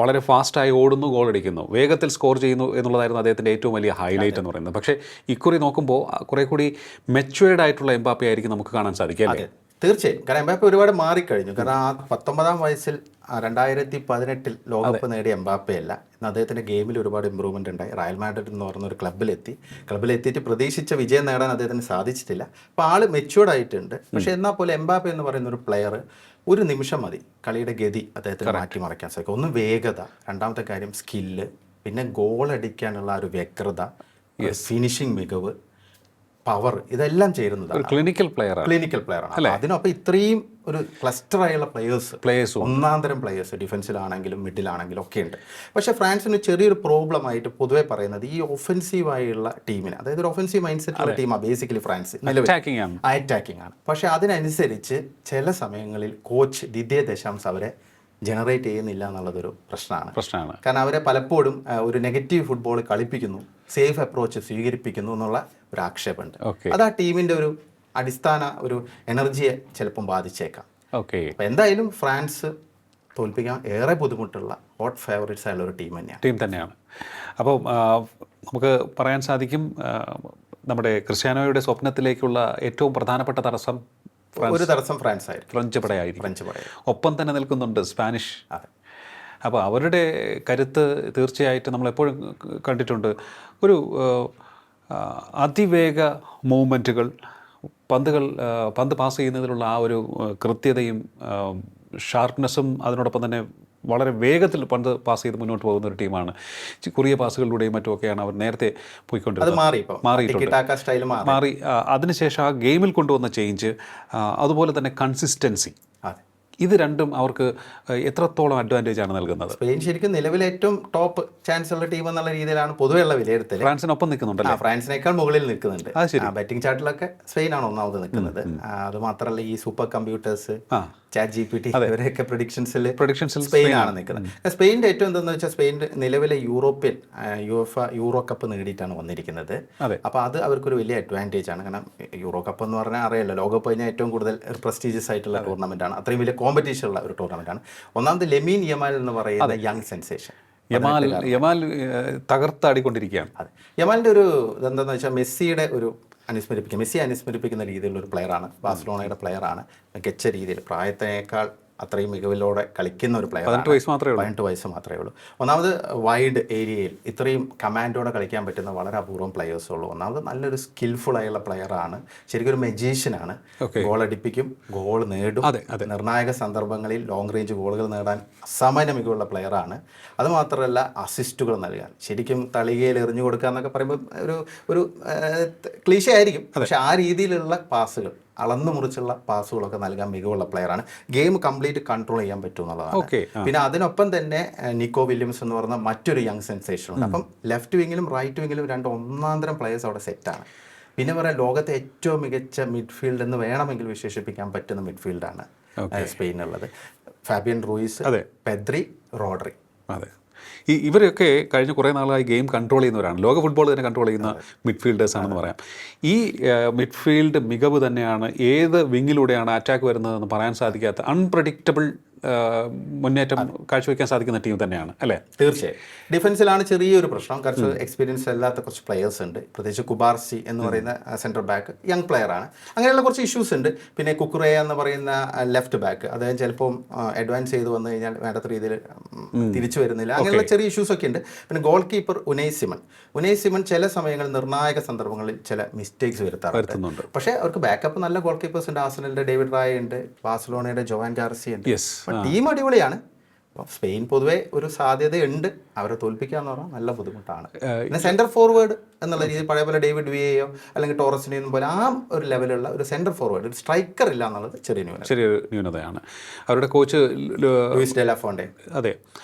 വളരെ ഫാസ്റ്റായി ഓടുന്നു, ഗോൾ അടിക്കുന്നു, വേഗത്തിൽ സ്കോർ ചെയ്യുന്നു എന്നുള്ളതായിരുന്നു അദ്ദേഹത്തിൻ്റെ ഏറ്റവും വലിയ ഹൈലൈറ്റ് എന്ന് പറയുന്നത്. പക്ഷേ ഇക്കുറി നോക്കുമ്പോൾ കുറേ കൂടി മെച്വേർഡ് ആയിട്ടുള്ള എംബാപ്പെ ആയിരിക്കും നമുക്ക് കാണാൻ സാധിക്കുക, അല്ലേ? തീർച്ചയായും. കാരണം എംബാപ്പെ ഒരുപാട് മാറിക്കഴിഞ്ഞു. കാരണം ആ 19-ാം വയസ്സിൽ 2018 ലോകകപ്പ് നേടിയ എംബാപ്പെ അല്ല. ഇന്ന് അദ്ദേഹത്തിൻ്റെ ഗെയിമിൽ ഒരുപാട് ഇമ്പ്രൂവ്മെൻ്റ് ഉണ്ടായി. റയൽ മാഡ്രിഡ് എന്ന് പറയുന്ന ഒരു ക്ലബ്ബിലെത്തിയിട്ട് പ്രതീക്ഷിച്ച വിജയം നേടാൻ അദ്ദേഹത്തിന് സാധിച്ചിട്ടില്ല. അപ്പോൾ ആൾ മെച്യൂർഡ് ആയിട്ടുണ്ട്. പക്ഷേ എന്നാൽ പോലും എംബാപ്പെ എന്ന് പറയുന്ന ഒരു പ്ലെയർ ഒരു നിമിഷം മതി കളിയുടെ ഗതി അദ്ദേഹത്തിന് മാറ്റിമറിക്കാൻ സാധിക്കും. ഒന്ന് വേഗത, രണ്ടാമത്തെ കാര്യം സ്കില്ല്, പിന്നെ ഗോൾ അടിക്കാനുള്ള ഒരു വ്യഗ്രത, ഫിനിഷിംഗ് മികവ്, പവർ, ഇതെല്ലാം ചേരുന്നതാണ്. ക്ലിനിക്കൽ പ്ലെയർ ആണ്. അതിനൊപ്പം ഇത്രയും ഒരു ക്ലസ്റ്റർ ആയുള്ള പ്ലേയേഴ്സ്, ഒന്നാന്തരം പ്ലേയേഴ്സ് ഡിഫൻസിലാണെങ്കിലും മിഡിലാണെങ്കിലും ഒക്കെ ഉണ്ട്. പക്ഷേ ഫ്രാൻസിന് ചെറിയൊരു പ്രോബ്ലം ആയിട്ട് പൊതുവെ പറയുന്നത് ഈ ഒഫൻസീവായുള്ള ടീമിന്, അതായത് ഒരു ഒഫൻസീവ് മൈൻഡ് സെറ്റുള്ള ടീമാണ് ബേസിക്കലി ഫ്രാൻസ്. അറ്റാക്കിംഗ് ആണ്. പക്ഷേ അതിനനുസരിച്ച് ചില സമയങ്ങളിൽ കോച്ച് ദിദിയെ ദശാംസ് അവരെ ജനറേറ്റ് ചെയ്യുന്നില്ല എന്നുള്ളതൊരു പ്രശ്നമാണ്. കാരണം അവരെ പലപ്പോഴും ഒരു നെഗറ്റീവ് ഫുട്ബോൾ കളിപ്പിക്കുന്നു, സേഫ് അപ്രോച്ച് സ്വീകരിപ്പിക്കുന്നു എന്നുള്ള ഒരു ആക്ഷേപമുണ്ട്. അത് ആ ടീമിൻ്റെ ഒരു അടിസ്ഥാന ഒരു എനർജിയെ ചിലപ്പം ബാധിച്ചേക്കാം. അപ്പം എന്തായാലും ഫ്രാൻസ് തോൽപ്പിക്കാൻ ഏറെ ബുദ്ധിമുട്ടുള്ള ഹോട്ട് ഫേവറേറ്റ്സ് ആയുള്ള ഒരു ടീം തന്നെയാണ്. അപ്പോൾ നമുക്ക് പറയാൻ സാധിക്കും, നമ്മുടെ ക്രിസ്ത്യാനോയുടെ സ്വപ്നത്തിലേക്കുള്ള ഏറ്റവും പ്രധാനപ്പെട്ട തടസ്സം ഫ്രാൻസ് ആയിരിക്കും. ഫ്രഞ്ച് പടയായിരിക്കും. ഒപ്പം തന്നെ നിൽക്കുന്നുണ്ട് സ്പാനിഷ്. അപ്പോൾ അവരുടെ കരുത്ത് തീർച്ചയായിട്ടും നമ്മളെപ്പോഴും കണ്ടിട്ടുണ്ട്. ഒരു അതിവേഗ മൂവ്മെൻറ്റുകൾ, പന്ത് പാസ് ചെയ്യുന്നതിലുള്ള ആ ഒരു കൃത്യതയും ഷാർപ്നെസ്സും, അതിനോടൊപ്പം തന്നെ വളരെ വേഗത്തിൽ പന്ത് പാസ് ചെയ്ത് മുന്നോട്ട് പോകുന്ന ഒരു ടീമാണ്. കുറിയ പാസുകളിലൂടെയും മറ്റുമൊക്കെയാണ് അവർ നേരത്തെ പോയിക്കൊണ്ടിരുന്നത്. മാറി അതിനുശേഷം ആ ഗെയിമിൽ കൊണ്ടുവന്ന ചേഞ്ച്, അതുപോലെ തന്നെ കൺസിസ്റ്റൻസി, ഇത് രണ്ടും അവർക്ക് എത്രത്തോളം അഡ്വാൻറ്റേജ് ആണ് നൽകുന്നത്? സ്പെയിൻ ശരിക്കും നിലവിലെ ഏറ്റവും ടോപ്പ് ചാൻസ് ഉള്ള ടീം എന്നുള്ള രീതിയിലാണ് പൊതുവെയുള്ള വിലയിരുത്തൽ. ഫ്രാൻസിനൊപ്പം നിൽക്കുന്നുണ്ടല്ലേ? ഫ്രാൻസിനേക്കാൾ മുകളിൽ നിൽക്കുന്നുണ്ട്. അത് ശരി. ബെറ്റിംഗ് ചാർട്ടിലൊക്കെ സ്പെയിനാണ് ഒന്നാമത് നിൽക്കുന്നത്. അത് മാത്രമല്ല ഈ സൂപ്പർ കമ്പ്യൂട്ടേഴ്സ്, ചാറ്റ് GPT ഇവരെയൊക്കെ പ്രൊഡിക്ഷൻസിൽ സ്പെയിനാണ് നിൽക്കുന്നത്. സ്പെയിൻ്റെ ഏറ്റവും എന്താണെന്ന് വെച്ചാൽ സ്പെയിൻ്റെ നിലവിലെ യൂറോപ്യൻ യൂറോ കപ്പ് നേടിയിട്ടാണ് വന്നിരിക്കുന്നത്. അപ്പോൾ അത് അവർക്കൊരു വലിയ അഡ്വാൻറ്റേജ് ആണ്. കാരണം യൂറോ കപ്പ് എന്ന് പറഞ്ഞാൽ അറിയാലോ, ലോകകപ്പ് കഴിഞ്ഞാൽ ഏറ്റവും കൂടുതൽ പ്രസ്റ്റീജിയസ് ആയിട്ടുള്ള ടൂർണമെൻ്റ് ആണ്. അത്രയും വലിയ കോമ്പറ്റീഷൻ ഉള്ള ഒരു ടൂർണമെൻ്റ് ആണ്. ഒന്നാമത് ലെമീൻ യമാൽ എന്ന് പറയുന്ന യങ് സെൻസേഷൻ. യമാൽ തകർത്താടിക്കൊണ്ടിരിക്കുകയാണ്. അതെ, യമാലിൻ്റെ ഒരു ഇതെന്താണെന്ന് വെച്ചാൽ മെസ്സിയെ അനുസ്മരിപ്പിക്കുന്ന രീതിയിലുള്ള ഒരു പ്ലെയറാണ്. ബാഴ്സലോണയുടെ പ്ലെയറാണ്. മികച്ച രീതിയിൽ പ്രായത്തേക്കാൾ അത്രയും മികവിലൂടെ കളിക്കുന്ന ഒരു പ്ലെയർ. 18 വയസ്സ് മാത്രമേ ഉള്ളൂ. ഒന്നാമത് വൈഡ് ഏരിയയിൽ ഇത്രയും കമാൻഡോടെ കളിക്കാൻ പറ്റുന്ന വളരെ അപൂർവം പ്ലെയേഴ്സേ ഉള്ളൂ. ഒന്നാമത് നല്ലൊരു സ്കിൽഫുൾ ആയുള്ള പ്ലെയറാണ്. ശരിക്കും ഒരു മെജീഷ്യനാണ്. ഗോൾ അടിപ്പിക്കും, ഗോൾ നേടും. നിർണായക സന്ദർഭങ്ങളിൽ ലോങ് റേഞ്ച് ഗോളുകൾ നേടാൻ അസാമാന്യ മികവുള്ള പ്ലെയറാണ്. അതുമാത്രമല്ല അസിസ്റ്റുകൾ നൽകാൻ, ശരിക്കും തളികയിൽ എറിഞ്ഞു കൊടുക്കുക എന്നൊക്കെ പറയുമ്പോൾ ഒരു ക്ലീശ ആയിരിക്കും. പക്ഷെ ആ രീതിയിലുള്ള പാസുകൾ, അളന്നു മുറിച്ചുള്ള പാസുകളൊക്കെ നൽകാൻ മികവുള്ള പ്ലെയറാണ്. ഗെയിം കംപ്ലീറ്റ് കൺട്രോൾ ചെയ്യാൻ പറ്റും എന്നുള്ളതാണ്. പിന്നെ അതിനൊപ്പം തന്നെ നിക്കോ വില്യംസ് എന്ന് പറഞ്ഞ മറ്റൊരു യങ് സെൻസേഷൻ ഉണ്ട്. അപ്പം ലെഫ്റ്റ് വിങ്ങിലും റൈറ്റ് വിങ്ങിലും രണ്ട് ഒന്നാന്തരം പ്ലെയേഴ്സ് അവിടെ സെറ്റാണ്. പിന്നെ പറയാം, ലോകത്തെ ഏറ്റവും മികച്ച മിഡ്ഫീൽഡ് എന്ന് വേണമെങ്കിൽ വിശേഷിപ്പിക്കാൻ പറ്റുന്ന മിഡ്ഫീൽഡാണ് സ്പെയിനുള്ളത്. Fabian Ruiz, Pedri, Rodri. അതെ, ഇവരൊക്കെ കഴിഞ്ഞ കുറേ നാളായി ഗെയിം കൺട്രോൾ ചെയ്യുന്നവരാണ്. ലോക ഫുട്ബോൾ തന്നെ കൺട്രോൾ ചെയ്യുന്ന മിഡ്ഫീൽഡേഴ്സ് ആണെന്ന് പറയാം. ഈ മിഡ്ഫീൽഡ് മികവ് തന്നെയാണ് ഏത് വിങ്ങിലൂടെയാണ് അറ്റാക്ക് വരുന്നതെന്ന് പറയാൻ സാധിക്കാത്ത അൺപ്രഡിക്റ്റബിൾ മുന്നേറ്റം കാഴ്ചവെക്കാൻ സാധിക്കുന്ന ടീം തന്നെയാണ് അല്ലേ? തീർച്ചയായും. ഡിഫൻസിലാണ് ചെറിയൊരു പ്രശ്നം. കുറച്ച് എക്സ്പീരിയൻസ് അല്ലാത്ത കുറച്ച് പ്ലെയേഴ്സ് ഉണ്ട്. പ്രത്യേകിച്ച് കുബാർസി എന്ന് പറയുന്ന സെൻട്രൽ ബാക്ക് യങ് പ്ലെയറാണ്. അങ്ങനെയുള്ള കുറച്ച് ഇഷ്യൂസ് ഉണ്ട്. പിന്നെ കുക്കുറേ എന്ന് പറയുന്ന ലെഫ്റ്റ് ബാക്ക്, അദ്ദേഹം ചിലപ്പോൾ അഡ്വാൻസ് ചെയ്ത് വന്നു കഴിഞ്ഞാൽ വേണ്ടത്ര രീതിയിൽ തിരിച്ചു വരുന്നില്ല. അങ്ങനെയുള്ള ചെറിയ ഇഷ്യൂസ് ഒക്കെ ഉണ്ട്. പിന്നെ ഗോൾ കീപ്പർ ഉനൈ സിമൺ ചില സമയങ്ങളിൽ നിർണായക സന്ദർഭങ്ങളിൽ ചില മിസ്റ്റേക്സ് വരുത്താറുണ്ട്. പക്ഷേ അവർക്ക് ബാക്കപ്പ് നല്ല ഗോൾ കീപ്പേഴ്സ് ഉണ്ട്. ആർസണലിന്റെ ഡേവിഡ് റായ ഉണ്ട്, ബാഴ്സലോണയുടെ ജോവാൻ ഗാർസിയ ഉണ്ട്. ടീം അടിപൊളിയാണ്. സ്പെയിൻ പൊതുവെ ഒരു സാധ്യതയുണ്ട്. അവരെ തോൽപ്പിക്കാന്ന് പറഞ്ഞാൽ നല്ല ബുദ്ധിമുട്ടാണ്. പിന്നെ സെന്റർ ഫോർവേഡ് എന്നുള്ള രീതിയിൽ പഴയ പോലെ ഡേവിഡ് വിയയോ അല്ലെങ്കിൽ ടോറസിനെയും പോലെ ആ ഒരു ലെവലുള്ള ഒരു സെന്റർ ഫോർവേഡ്, ഒരു സ്ട്രൈക്കർ ഇല്ല എന്നുള്ളത് ചെറിയൊരു ന്യൂനതയാണ്. അവരുടെ കോച്ച് ലൂയിസ് ഡെ ലാ ഫോണ്ടെ. അതെ,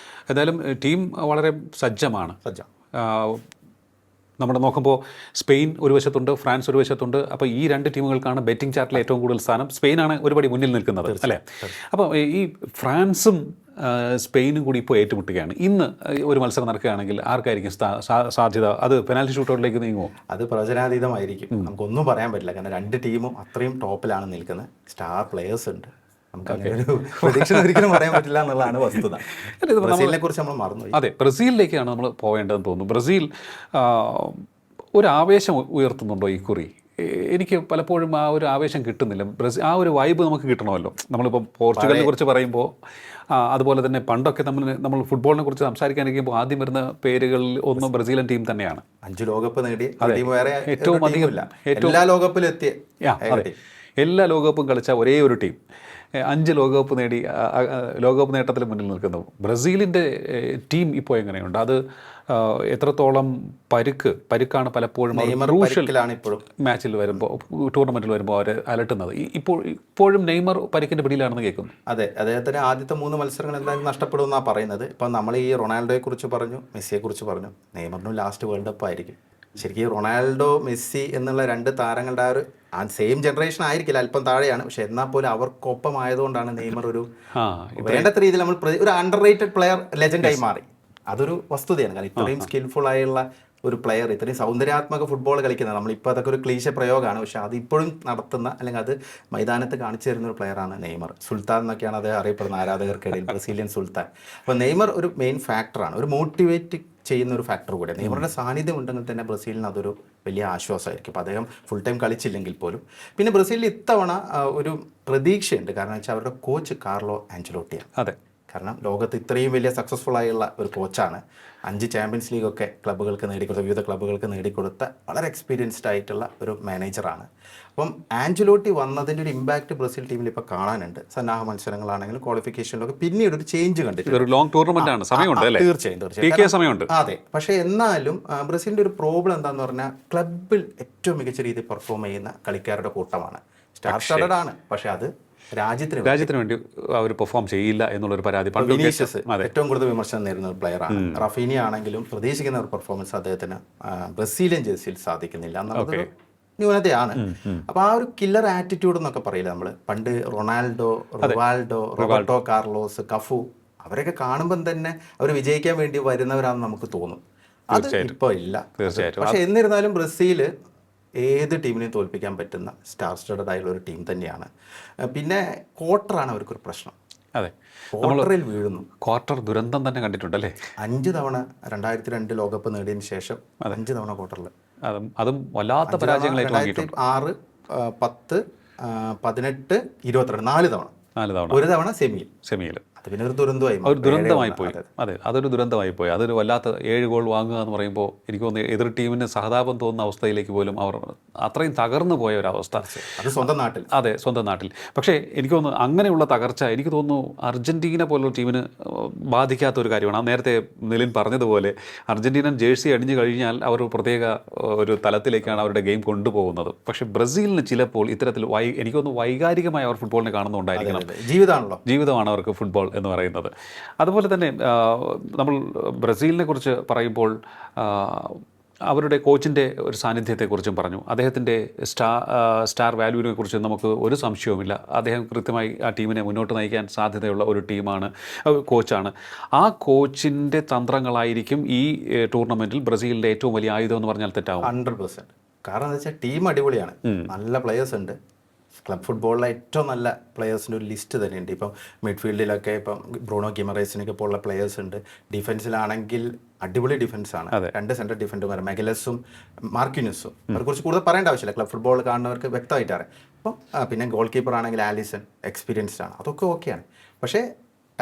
എന്തായാലും ടീം വളരെ സജ്ജമാണ്. നമ്മൾ നോക്കുമ്പോൾ സ്പെയിൻ ഒരു വശത്തുണ്ട്, ഫ്രാൻസ് ഒരു വശത്തുണ്ട്. അപ്പോൾ ഈ രണ്ട് ടീമുകൾക്കാണ് ബെറ്റിംഗ് ചാർട്ടിൽ ഏറ്റവും കൂടുതൽ സ്ഥാനം. സ്പെയിനാണ് ഒരുപടി മുന്നിൽ നിൽക്കുന്നത് അല്ലേ? അപ്പോൾ ഈ ഫ്രാൻസും സ്പെയിനും കൂടി ഇപ്പോൾ ഏറ്റുമുട്ടുകയാണ്. ഇന്ന് ഒരു മത്സരം നടക്കുകയാണെങ്കിൽ ആർക്കായിരിക്കും സാധ്യത? അത് പെനാൽറ്റി ഷൂട്ടൗട്ടിലേക്ക് നീങ്ങുമോ? അത് പ്രവചനാതീതമായിരിക്കും. നമുക്കൊന്നും പറയാൻ പറ്റില്ല. കാരണം രണ്ട് ടീമും അത്രയും ടോപ്പിലാണ് നിൽക്കുന്നത്. സ്റ്റാർ പ്ലെയേഴ്സ് ഉണ്ട്. ഒരിക്കലും പറയാൻ പറ്റില്ല എന്നുള്ളതാണ് വസ്തുത. ബ്രസീലിനെ കുറിച്ച് നമ്മൾ മറന്നു. അതെ, ബ്രസീലിലേക്കാണ് നമ്മൾ പോവേണ്ടതെന്ന് തോന്നുന്നു. ബ്രസീൽ ഒരു ആവേശം ഉയർത്തുന്നുണ്ടോ ഈ കുറി? എനിക്ക് പലപ്പോഴും ആ ഒരു ആവേശം കിട്ടുന്നില്ല. ആ ഒരു വൈബ് നമുക്ക് കിട്ടണമല്ലോ. നമ്മളിപ്പോൾ പോർച്ചുഗലിനെ കുറിച്ച് പറയുമ്പോൾ, അതുപോലെ തന്നെ പണ്ടൊക്കെ നമ്മൾ ഫുട്ബോളിനെ കുറിച്ച് സംസാരിക്കാനിരിക്കുമ്പോൾ ആദ്യം വരുന്ന പേരുകളിൽ ഒന്ന് ബ്രസീലിയൻ ടീം തന്നെയാണ്. 5 ലോകകപ്പ് നേടി, ഏറ്റവും അധികം എല്ലാ ലോകകപ്പിലും എത്തിയ, എല്ലാ ലോകകപ്പും കളിച്ച ഒരേ ഒരു ടീം. 5 ലോകകപ്പ് നേടി ലോകകപ്പ് നേട്ടത്തിൽ മുന്നിൽ നിൽക്കുന്നു. ബ്രസീലിൻ്റെ ടീം ഇപ്പോൾ എങ്ങനെയുണ്ട്? അത് എത്രത്തോളം പരുക്കാണ് പലപ്പോഴും മാച്ചിൽ വരുമ്പോൾ, ടൂർണമെൻറ്റിൽ വരുമ്പോൾ അവർ അലട്ടുന്നത്? ഇപ്പോഴും നെയ്മർ പരിക്കിൻ്റെ പിടിയിലാണെന്ന് കേൾക്കുന്നു. അതെ, അദ്ദേഹത്തിന് ആദ്യത്തെ 3 മത്സരങ്ങൾ എന്തായാലും നഷ്ടപ്പെടുമെന്നാണ് പറയുന്നത്. ഇപ്പം നമ്മൾ ഈ റൊണാൾഡോയെ കുറിച്ച് പറഞ്ഞു, മെസ്സിയെ കുറിച്ച് പറഞ്ഞു. നെയ്മറിനും ലാസ്റ്റ് വേൾഡ് കപ്പ് ആയിരിക്കും. ശരിക്കും റൊണാൾഡോ, മെസ്സി എന്നുള്ള രണ്ട് താരങ്ങളുടെ ആ സെയിം ജനറേഷൻ ആയിരിക്കില്ല, അല്പം താഴെയാണ്. പക്ഷെ എന്നാൽ പോലും അവർക്കൊപ്പം ആയതുകൊണ്ടാണ് നെയ്മർ ഒരു വേണ്ടത്ര രീതിയിൽ നമ്മൾ ഒരു അണ്ടർ റേറ്റഡ് പ്ലെയർ, ലെജൻഡായി മാറി. അതൊരു വസ്തുതയാണ്. കാരണം ഇത്രയും സ്കിൽഫുൾ ആയുള്ള ഒരു പ്ലെയർ, ഇത്രയും സൗന്ദര്യാത്മക ഫുട്ബോൾ കളിക്കുന്നത്, നമ്മളിപ്പോൾ അതൊക്കെ ഒരു ക്ലീശ പ്രയോഗമാണ്. പക്ഷേ അത് ഇപ്പോഴും നടത്തുന്ന, അല്ലെങ്കിൽ അത് മൈതാനത്ത് കാണിച്ചു തരുന്ന ഒരു പ്ലെയറാണ് നെയ്മർ. സുൽത്താൻ എന്നൊക്കെയാണ് അത് അറിയപ്പെടുന്ന ആരാധകർക്കിടയിൽ, ബ്രസീലിയൻ സുൽത്താൻ. അപ്പോൾ നെയ്മർ ഒരു മെയിൻ ഫാക്ടറാണ്, ഒരു മോട്ടിവേറ്റ് ചെയ്യുന്ന ഒരു ഫാക്ടർ കൂടെ. നെയ്മറുടെ സാന്നിധ്യം ഉണ്ടെങ്കിൽ തന്നെ ബ്രസീലിന് അതൊരു വലിയ ആശ്വാസമായിരിക്കും. അപ്പോൾ അദ്ദേഹം ഫുൾ ടൈം കളിച്ചില്ലെങ്കിൽ പോലും. പിന്നെ ബ്രസീലിൽ ഇത്തവണ ഒരു പ്രതീക്ഷയുണ്ട്. കാരണം വെച്ചാൽ അവരുടെ കോച്ച് കാർലോ ആഞ്ചലോട്ടിയാണ്. അതെ, കാരണം ലോകത്ത് ഇത്രയും വലിയ സക്സസ്ഫുൾ ആയുള്ള ഒരു കോച്ചാണ്. 5 ചാമ്പ്യൻസ് ലീഗൊക്കെ ക്ലബ്ബുകൾക്ക് നേടിക്കൊടുത്ത, വിവിധ ക്ലബ്ബുകൾക്ക് നേടിക്കൊടുത്ത വളരെ എക്സ്പീരിയൻസ്ഡ് ആയിട്ടുള്ള ഒരു മാനേജറാണ്. അപ്പം ആഞ്ചലോട്ടി വന്നതിൻ്റെ ഒരു ഇമ്പാക്റ്റ് ബ്രസീൽ ടീമിൽ ഇപ്പോൾ കാണാനുണ്ട്. സന്നാഹ മത്സരങ്ങളാണെങ്കിലും ക്വാളിഫിക്കേഷനിലൊക്കെ പിന്നീട് ഒരു ചേഞ്ച് കണ്ടിട്ടുണ്ട്. ഒരു ലോങ് ടൂർണമെന്റ് ആണ്, സമയമുണ്ട്. തീർച്ചയായും. അതെ, പക്ഷേ എന്നാലും ബ്രസീലിൻ്റെ ഒരു പ്രോബ്ലം എന്താണെന്ന് പറഞ്ഞാൽ ക്ലബ്ബിൽ ഏറ്റവും മികച്ച രീതിയിൽ പെർഫോം ചെയ്യുന്ന കളിക്കാരുടെ കൂട്ടമാണ്. സ്റ്റാർ സ്റ്റഡഡ് ആണ്, പക്ഷേ അത് രാജ്യത്തിന് വേണ്ടി അവർ പെർഫോം ചെയ്യില്ല എന്നുള്ളൊരു പരാതി പണ്ട് വിനീഷ്യസ് ഏറ്റവും കൂടുതൽ വിമർശനം നേരിടുന്ന ഒരു പ്ലെയറാണ്. റഫീനി ആണെങ്കിലും പ്രതീക്ഷിക്കുന്ന ഒരു പെർഫോമൻസ് അദ്ദേഹത്തിന് ബ്രസീലിയൻ ജേഴ്സിയിൽ സാധിക്കുന്നില്ല എന്നുള്ളതൊരു ന്യൂനതയാണ്. അപ്പോൾ ആ ഒരു കില്ലർ ആറ്റിറ്റ്യൂഡ് എന്നൊക്കെ പറയില്ല നമ്മൾ, പണ്ട് റൊണാൾഡോ, റോബർട്ടോ കാർലോസ്, കഫു, അവരൊക്കെ കാണുമ്പം തന്നെ അവർ വിജയിക്കാൻ വേണ്ടി വരുന്നവരാണെന്ന് നമുക്ക് തോന്നും. അത് ഇപ്പോൾ ഇല്ല. പക്ഷെ എന്നിരുന്നാലും ബ്രസീൽ ഏത് ടീമിനെയും തോൽപ്പിക്കാൻ പറ്റുന്ന സ്റ്റാർ സ്റ്റഡഡ് ആയുള്ള ഒരു ടീം തന്നെയാണ്. പിന്നെ ക്വാർട്ടറാണ് അവർക്കൊരു പ്രശ്നം. അതെ, ക്വാർട്ടറിൽ വീഴുന്നു. ക്വാർട്ടർ ദുരന്തം തന്നെ കണ്ടിട്ടുണ്ടല്ലേ. 5 തവണ 2002 ലോകകപ്പ് നേടിയതിന് ശേഷം 5 തവണ ക്വാർട്ടറിൽ, അതും വല്ലാത്ത പരാജയങ്ങൾ 2006, 10, 18, 22 4 തവണ, 4 തവണ, ഒരു തവണ സെമിയിൽ. അത് പിന്നെ ഒരു ദുരന്തമായി പോയി. അതെ, അതൊരു ദുരന്തമായി പോയി. അതൊരു വല്ലാത്ത 7 ഗോൾ വാങ്ങുക എന്ന് പറയുമ്പോൾ എനിക്ക് തോന്നുന്നു എതിർ ടീമിന് സഹതാപം തോന്നുന്ന അവസ്ഥയിലേക്ക് പോലും അവർ അത്രയും തകർന്നു പോയ ഒരവസ്ഥ. അത് സ്വന്തം നാട്ടിൽ. അതെ, സ്വന്തം നാട്ടിൽ. പക്ഷേ എനിക്ക് തോന്നുന്നു അങ്ങനെയുള്ള തകർച്ച എനിക്ക് തോന്നുന്നു അർജന്റീന പോലുള്ള ടീമിന് ബാധിക്കാത്ത ഒരു കാര്യമാണ്. നേരത്തെ നിലിൻ പറഞ്ഞതുപോലെ അർജന്റീനൻ ജേഴ്സി അണിഞ്ഞു കഴിഞ്ഞാൽ അവർ പ്രത്യേക ഒരു തലത്തിലേക്കാണ് അവരുടെ ഗെയിം കൊണ്ടുപോകുന്നത്. പക്ഷേ ബ്രസീലിന് ചിലപ്പോൾ ഇത്തരത്തിൽ എനിക്ക് തോന്നുന്നു വൈകാരികമായി അവർ ഫുട്ബോളിനെ കാണുന്നുണ്ടായിരിക്കണം. ജീവിതമാണ് അവർക്ക് ഫുട്ബോൾ എന്ന് പറയുന്നത്. അതുപോലെ തന്നെ നമ്മൾ ബ്രസീലിനെ കുറിച്ച് പറയുമ്പോൾ അവരുടെ കോച്ചിൻ്റെ ഒരു സാന്നിധ്യത്തെക്കുറിച്ചും പറഞ്ഞു. അദ്ദേഹത്തിൻ്റെ സ്റ്റാർ വാല്യൂവിനെ കുറിച്ച് നമുക്ക് ഒരു സംശയവുമില്ല. അദ്ദേഹം കൃത്യമായി ആ ടീമിനെ മുന്നോട്ട് നയിക്കാൻ സാധ്യതയുള്ള ഒരു കോച്ചാണ്. ആ കോച്ചിൻ്റെ തന്ത്രങ്ങളായിരിക്കും ഈ ടൂർണമെൻറ്റിൽ ബ്രസീലിൻ്റെ ഏറ്റവും വലിയ ആയുധം എന്ന് പറഞ്ഞാൽ തെറ്റാവും. 100%. കാരണം എന്താ വെച്ചാൽ ടീം അടിപൊളിയാണ്, നല്ല പ്ലെയേഴ്സ് ഉണ്ട്. ക്ലബ് ഫുട്ബോളിലെ ഏറ്റവും നല്ല പ്ലെയേഴ്സിൻ്റെ ഒരു ലിസ്റ്റ് തന്നെയുണ്ട്. ഇപ്പം മിഡ്ഫീൽഡിലൊക്കെ ഇപ്പം ബ്രൂണോ ഗിമറേസിനൊക്കെ പോലുള്ള പ്ലെയേഴ്സ് ഉണ്ട്. ഡിഫൻസിലാണെങ്കിൽ അടിപൊളി ഡിഫൻസാണ്. 2 സെൻട്രൽ ഡിഫൻഡർമാർ, മെഗലസും മാർക്കിനുസും, അവരെക്കുറിച്ച് കൂടുതൽ പറയേണ്ട ആവശ്യമില്ല, ക്ലബ് ഫുട്ബോൾ കാണുന്നവർക്ക് വ്യക്തമായിട്ട് അറിയാം. അപ്പം പിന്നെ ഗോൾ കീപ്പർ ആണെങ്കിൽ ആലിസൺ എക്സ്പീരിയൻസ്ഡ് ആണ്. അതൊക്കെ ഓക്കെയാണ്. പക്ഷേ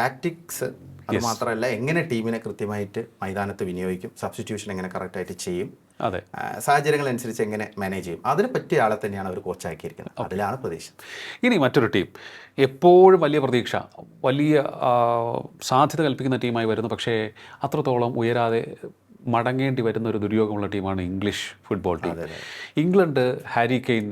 ടാക്ടിക്സ് അത് മാത്രമല്ല, എങ്ങനെ ടീമിനെ കൃത്യമായിട്ട് മൈതാനത്ത് വിനിയോഗിക്കും, സബ്സ്റ്റിറ്റ്യൂഷൻ എങ്ങനെ കറക്റ്റായിട്ട് ചെയ്യും, അതെ, സാഹചര്യങ്ങൾ അനുസരിച്ച് എങ്ങനെ മാനേജ് ചെയ്യും, അതിന് പറ്റിയ ആളെ തന്നെയാണ് അവർ കോച്ചാക്കിയിരിക്കുന്നത്. അതിലാണ് പ്രതീക്ഷ. ഇനി മറ്റൊരു ടീം എപ്പോഴും വലിയ പ്രതീക്ഷ, വലിയ സാധ്യത കൽപ്പിക്കുന്ന ടീമായി വരുന്നു. പക്ഷേ അത്രത്തോളം ഉയരാതെ മടങ്ങേണ്ടി വരുന്ന ഒരു ദുര്യോഗമുള്ള ടീമാണ് English football team. England, Harry Kane,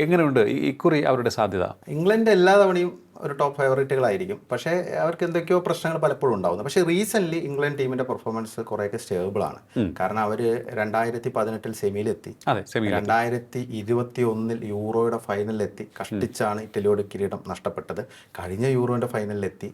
എങ്ങനെയുണ്ട് ഇക്കുറി അവരുടെ സാധ്യത? ഇംഗ്ലണ്ട് എല്ലാ തവണയും ഒരു ടോപ്പ് ഫേവറേറ്റുകളായിരിക്കും. പക്ഷേ അവർക്ക് എന്തൊക്കെയോ പ്രശ്നങ്ങൾ പലപ്പോഴും ഉണ്ടാകുന്നു. പക്ഷേ റീസെൻ്റ്ലി ഇംഗ്ലണ്ട് ടീമിൻ്റെ പെർഫോമൻസ് കുറേയൊക്കെ സ്റ്റേബിളാണ്. കാരണം അവർ 2018 സെമിയിലെത്തി, 2021 യൂറോയുടെ ഫൈനലിലെത്തി. കഷ്ടിച്ചാണ് ഇറ്റലിയോട് കിരീടം നഷ്ടപ്പെട്ടത്. കഴിഞ്ഞ യൂറോൻ്റെ ഫൈനലിലെത്തി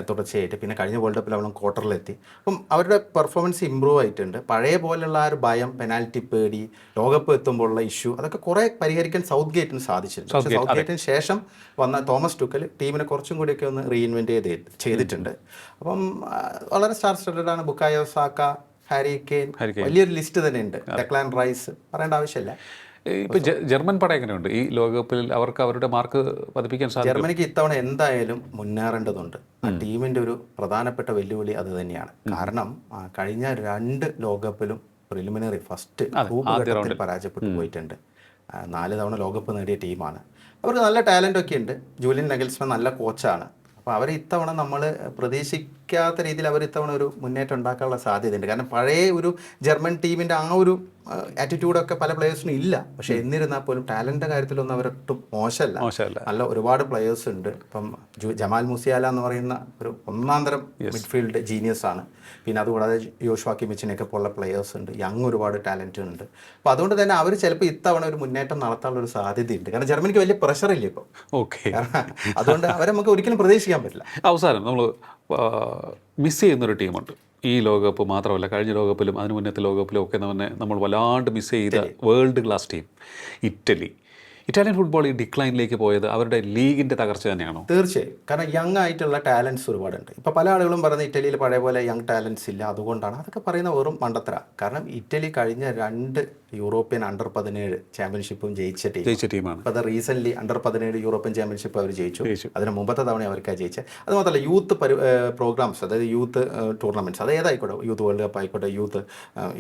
തുടർച്ചയായിട്ട്. പിന്നെ കഴിഞ്ഞ വേൾഡ് കപ്പിൽ അവളും ക്വാർട്ടറിലെത്തി. അപ്പം അവരുടെ പെർഫോമൻസ് ഇമ്പ്രൂവ് ആയിട്ടുണ്ട്. പഴയ പോലെയുള്ള ആ ഒരു ഭയം, പെനാൽറ്റി പേടി, ലോകകപ്പ് എത്തുമ്പോഴുള്ള ഇഷ്യൂ, അതൊക്കെ കുറേ പരിഹരിക്കാൻ സൗത്ത് ഗേറ്റിന് സാധിച്ചിട്ടുണ്ട്. പക്ഷേ സൗത്ത് ഗേറ്റിന് ശേഷം വന്ന തോമസ് ടുക്കൽ ടീമിനെ കുറച്ചും കൂടിയൊക്കെ ഒന്ന് റീഇൻവെൻറ്റ് ചെയ്തിട്ടുണ്ട്. അപ്പം വളരെ സ്റ്റാർ സ്റ്റഡഡാണ്. ബുക്കായോ സാക്ക, ഹാരി കെയ്ൻ, വലിയൊരു ലിസ്റ്റ് തന്നെയുണ്ട്. ഡെക്ലാൻ റൈസ്, പറയേണ്ട ആവശ്യമില്ല. ഇപ്പോൾ ജർമ്മൻ പട എങ്ങനെയുണ്ട് ഈ ലോകകപ്പിൽ? അവർക്ക് അവരുടെ മാർക്ക് പതിപ്പിക്കാൻ സാധിക്കും? ജർമ്മനിക്ക് ഇത്തവണ എന്തായാലും മുന്നേറേണ്ടതുണ്ട്. ആ ടീമിൻ്റെ ഒരു പ്രധാനപ്പെട്ട വെല്ലുവിളി അത് തന്നെയാണ്. കാരണം കഴിഞ്ഞ 2 ലോകകപ്പിലും പ്രിലിമിനറി ഫസ്റ്റ് ഗ്രൂപ്പ് പരാജയപ്പെട്ടു പോയിട്ടുണ്ട്. 4 തവണ ലോകകപ്പ് നേടിയ ടീമാണ്. അവർക്ക് നല്ല ടാലൻ്റ് ഒക്കെ ഉണ്ട്. ജൂലിയൻ നഗൽസ്മാൻ നല്ല കോച്ചാണ്. അപ്പോൾ അവർ ഇത്തവണ നമ്മൾ പ്രതീക്ഷിക്കാത്ത രീതിയിൽ അവർ ഇത്തവണ ഒരു മുന്നേറ്റം ഉണ്ടാക്കാനുള്ള സാധ്യതയുണ്ട്. കാരണം പഴയ ഒരു ജർമ്മൻ ടീമിൻ്റെ ആ ഒരു ആറ്റിറ്റ്യൂഡൊക്കെ പല പ്ലേയേഴ്സിനും ഇല്ല. പക്ഷേ എന്നിരുന്നാൽ പോലും ടാലൻ്റിൻ്റെ കാര്യത്തിലൊന്നും അവരൊട്ടും മോശമല്ല. നല്ല ഒരുപാട് പ്ലേയേഴ്സ് ഉണ്ട്. ഇപ്പം ജമാൽ മുസിയാല എന്ന് പറയുന്ന ഒരു ഒന്നാന്തരം മിഡ്ഫീൽഡ് ജീനിയസ് ആണ്. പിന്നെ അതുകൂടാതെ യോഷുവ കിമിച്ചിനെയൊക്കെ പോലുള്ള പ്ലേയേഴ്സ് ഉണ്ട്. യങ് ഒരുപാട് ടാലൻറ്റ് ഉണ്ട്. അപ്പോൾ അതുകൊണ്ട് തന്നെ അവർ ചിലപ്പോൾ ഇത്തവണ ഒരു മുന്നേറ്റം നടത്താനുള്ള ഒരു സാധ്യതയുണ്ട്. കാരണം ജർമ്മനിക്ക് വലിയ പ്രഷറില്ല ഇപ്പോൾ. ഓക്കെ, അതുകൊണ്ട് അവരെ നമുക്ക് ഒരിക്കലും പ്രതീക്ഷിക്കാൻ പറ്റില്ല. അവസാനം നമ്മൾ മിസ് ചെയ്യുന്നൊരു ടീമുണ്ട് ഈ ലോകകപ്പ് മാത്രമല്ല, കഴിഞ്ഞ ലോകകപ്പിലും അതിന് മുന്നത്തെ ലോകകപ്പിലും ഒക്കെ നമ്മൾ വല്ലാണ്ട് മിസ് ചെയ്ത world class team Italian football ഈ ഡിക്ലൈനിലേക്ക് പോയത് അവരുടെ ലീഗിൻ്റെ തകർച്ച തന്നെയാണോ? തീർച്ചയായും. കാരണം യങ് ആയിട്ടുള്ള ടാലൻസ് ഒരുപാടുണ്ട്. ഇപ്പോൾ പല ആളുകളും പറയുന്നത് ഇറ്റലിയിൽ പഴയ പോലെ യങ് ടാലൻസ് ഇല്ല, അതുകൊണ്ടാണ്. അതൊക്കെ പറയുന്ന വെറും മണ്ടത്തര. കാരണം ഇറ്റലി കഴിഞ്ഞ 2 യൂറോപ്യൻ അണ്ടർ 17 ചാമ്പ്യൻഷിപ്പും ജയിച്ച ടീമാണ്. അപ്പോൾ അത് റീസെൻ്റ്ലി അണ്ടർ 17 യൂറോപ്യൻ ചാമ്പ്യൻഷിപ്പ് അവർ ജയിച്ചു. അതിന് മുമ്പത്തെ തവണ അവർക്കാണ് ജയിച്ചത്. അത് മാത്രമല്ല യൂത്ത് പ്രോഗ്രാംസ്, അതായത് യൂത്ത് ടൂർണമെൻറ്റ്സ്, അത് ഏതായിക്കോട്ടെ, യൂത്ത് വേൾഡ് കപ്പ് ആയിക്കോട്ടെ, യൂത്ത്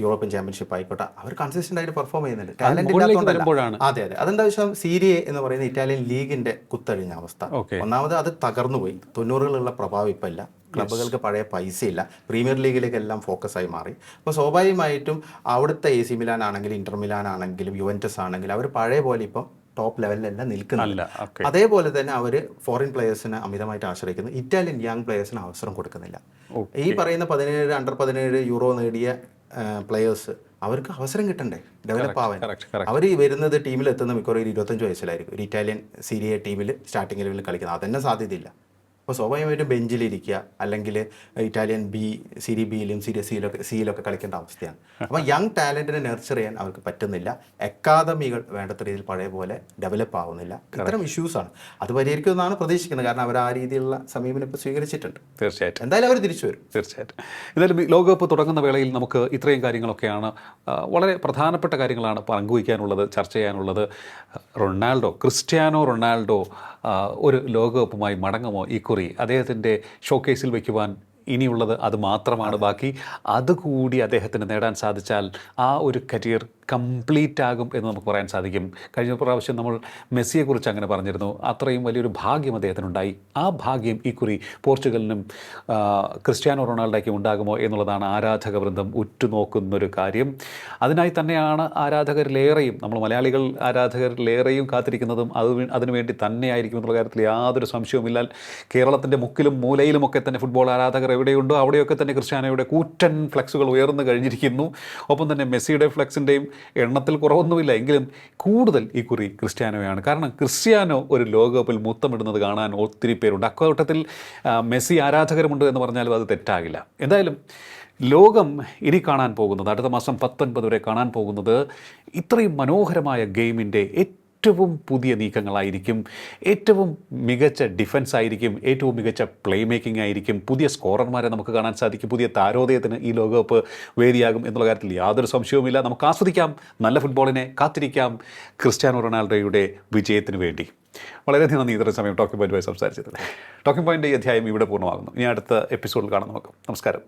യൂറോപ്യൻ ചാമ്പ്യൻഷിപ്പ് ആയിക്കോട്ടെ, അവർ കൺസിസ്റ്റൻ്റ് ആയിട്ട് പെർഫോം ചെയ്യുന്നുണ്ട്. ടാലൻറ്റ് ഇല്ലാത്തതുകൊണ്ടാണ്. അതെ, അതെന്താ വെച്ചാൽ സീരിയ എന്ന് പറയുന്ന ഇറ്റാലിയൻ ലീഗിൻ്റെ കുത്തഴിഞ്ഞ അവസ്ഥ. ഒന്നാമത് അത് തകർന്നുപോയി. 90കളുള്ള പ്രഭാവം ഇപ്പം ഇല്ല. ക്ലബ്ബുകൾക്ക് പഴയ പൈസയില്ല. പ്രീമിയർ ലീഗിലേക്കെല്ലാം ഫോക്കസായി മാറി. അപ്പോൾ സ്വാഭാവികമായിട്ടും അവിടുത്തെ AC മിലാൻ ആണെങ്കിലും, ഇന്റർ മിലാൻ ആണെങ്കിലും, യുവൻറ്റസ് ആണെങ്കിലും അവർ പഴയ പോലെ ഇപ്പം ടോപ്പ് ലെവലിലല്ല നിൽക്കുന്നില്ല. അല്ല, ഓക്കെ. അതേപോലെ തന്നെ അവർ ഫോറിൻ പ്ലേയേഴ്സിനെ അമിതമായിട്ട് ആശ്രയിക്കുന്നു. ഇറ്റാലിയൻ യങ് പ്ലേയേഴ്സിന് അവസരം കൊടുക്കുന്നില്ല. ഈ പറയുന്ന 17 അണ്ടർ 17 യൂറോ നേടിയ പ്ലേയേഴ്സ് അവർക്ക് അവസരം കിട്ടണ്ടേ ഡെവലപ്പ് ആവാൻ? അവർ വരുന്നത് ടീമിലെത്തുന്ന മിക്കവാറും 25 വയസ്സിലായിരിക്കും. ഒരു ഇറ്റാലിയൻ സീരിയ ടീമിൽ സ്റ്റാർട്ടിംഗ് ലെവലിൽ കളിക്കുന്നത് അതന്നെ സാധ്യതയില്ല. അപ്പോൾ സ്വാഭാവികമായിട്ടും ബെഞ്ചിലിരിക്കുക, അല്ലെങ്കിൽ ഇറ്റാലിയൻ സീരി ബിയിലും സീരിയ സിയിലൊക്കെ കളിക്കേണ്ട അവസ്ഥയാണ്. അപ്പോൾ യങ് ടാലൻറ്റിനെ നർച്ചർ ചെയ്യാൻ അവർക്ക് പറ്റുന്നില്ല. അക്കാദമികൾ വേണ്ടത്ര രീതിയിൽ പഴയ പോലെ ഡെവലപ്പ് ആവുന്നില്ല. ഇത്തരം ഇഷ്യൂസാണ്. അത് പരിഹരിക്കുമെന്നാണ് പ്രതീക്ഷിക്കുന്നത്. കാരണം അവർ ആ രീതിയിലുള്ള സമീപനം ഇപ്പോൾ സ്വീകരിച്ചിട്ടുണ്ട്. തീർച്ചയായിട്ടും എന്തായാലും അവർ തിരിച്ചു വരും. തീർച്ചയായിട്ടും. എന്തായാലും ഈ ലോകകപ്പ് തുടങ്ങുന്ന വേളയിൽ നമുക്ക് ഇത്രയും കാര്യങ്ങളൊക്കെയാണ്, വളരെ പ്രധാനപ്പെട്ട കാര്യങ്ങളാണ് പങ്കുവയ്ക്കാനുള്ളത്, ചർച്ച ചെയ്യാനുള്ളത്. ക്രിസ്ത്യാനോ റൊണാൾഡോ ഒരു ലോകകപ്പുമായി മടങ്ങുമോ ഇക്കുറി? അദ്ദേഹത്തിൻ്റെ ഷോക്കേസിൽ വയ്ക്കുവാൻ ഇനിയുള്ളത് അത് മാത്രമാണ് ബാക്കി. അതുകൂടി അദ്ദേഹത്തിന് നേടാൻ സാധിച്ചാൽ ആ ഒരു കരിയർ കംപ്ലീറ്റ് ആകും എന്ന് നമുക്ക് പറയാൻ സാധിക്കും. കഴിഞ്ഞ പ്രാവശ്യം നമ്മൾ മെസ്സിയെക്കുറിച്ച് അങ്ങനെ പറഞ്ഞിരുന്നു. അത്രയും വലിയൊരു ഭാഗ്യം അദ്ദേഹത്തിനുണ്ടായി. ആ ഭാഗ്യം ഇക്കുറി പോർച്ചുഗലിനും ക്രിസ്ത്യാനോ റൊണാൾഡോയ്ക്കും ഉണ്ടാകുമോ എന്നുള്ളതാണ് ആരാധക വൃന്ദം ഉറ്റുനോക്കുന്നൊരു കാര്യം. അതിനായി തന്നെയാണ് ആരാധകരിലേറെയും, നമ്മൾ മലയാളികൾ ആരാധകരിലേറെയും കാത്തിരിക്കുന്നതും അതിനുവേണ്ടി തന്നെയായിരിക്കും എന്നുള്ള കാര്യത്തിൽ യാതൊരു സംശയവുമില്ല. കേരളത്തിൻ്റെ മുക്കിലും മൂലയിലുമൊക്കെ തന്നെ ഫുട്ബോൾ ആരാധകർ എവിടെയുണ്ടോ അവിടെയൊക്കെ തന്നെ ക്രിസ്ത്യാനോയുടെ കൂറ്റൻ ഫ്ലെക്സുകൾ ഉയർന്നു കഴിഞ്ഞിരിക്കുന്നു. ഒപ്പം തന്നെ മെസ്സിയുടെ ഫ്ലെക്സിൻ്റെയും എണ്ണത്തിൽ കുറവൊന്നുമില്ല. എങ്കിലും കൂടുതൽ ഇക്കുറി ക്രിസ്ത്യാനോയാണ്. കാരണം ക്രിസ്ത്യാനോ ഒരു ലോകകപ്പിൽ മുത്തമിടുന്നത് കാണാൻ ഒത്തിരി പേരുണ്ട്. അക്കൂട്ടത്തിൽ മെസ്സി ആരാധകരുമുണ്ട് എന്ന് പറഞ്ഞാലും അത് തെറ്റാകില്ല. എന്തായാലും ലോകം ഇനി കാണാൻ പോകുന്നത്, അടുത്ത മാസം 19 വരെ കാണാൻ പോകുന്നത് ഇത്രയും മനോഹരമായ ഗെയിമിൻ്റെ ഏറ്റവും പുതിയ നീക്കങ്ങളായിരിക്കും. ഏറ്റവും മികച്ച ഡിഫൻസ് ആയിരിക്കും. ഏറ്റവും മികച്ച പ്ലേ മേക്കിംഗ് ആയിരിക്കും. പുതിയ സ്കോറർമാരെ നമുക്ക് കാണാൻ സാധിക്കും. പുതിയ താരോദയത്തിന് ഈ ലോകകപ്പ് വേദിയാകും എന്നുള്ള കാര്യത്തിൽ യാതൊരു സംശയവുമില്ല. നമുക്ക് ആസ്വദിക്കാം നല്ല ഫുട്ബോളിനെ, കാത്തിരിക്കാം ക്രിസ്ത്യാനോ റൊണാൾഡോയുടെ വിജയത്തിന് വേണ്ടി. വളരെയധികം നന്ദി ഇത്രയും സമയം ടോക്കിംഗ് പോയിൻ്റുമായി സംസാരിച്ചത്. ടോക്കിംഗ് പോയിൻ്റ് ഈ അധ്യായം ഇവിടെ പൂർണ്ണമാകുന്നു. ഇനി അടുത്ത എപ്പിസോഡിൽ കാണാം നമുക്ക്. നമസ്കാരം.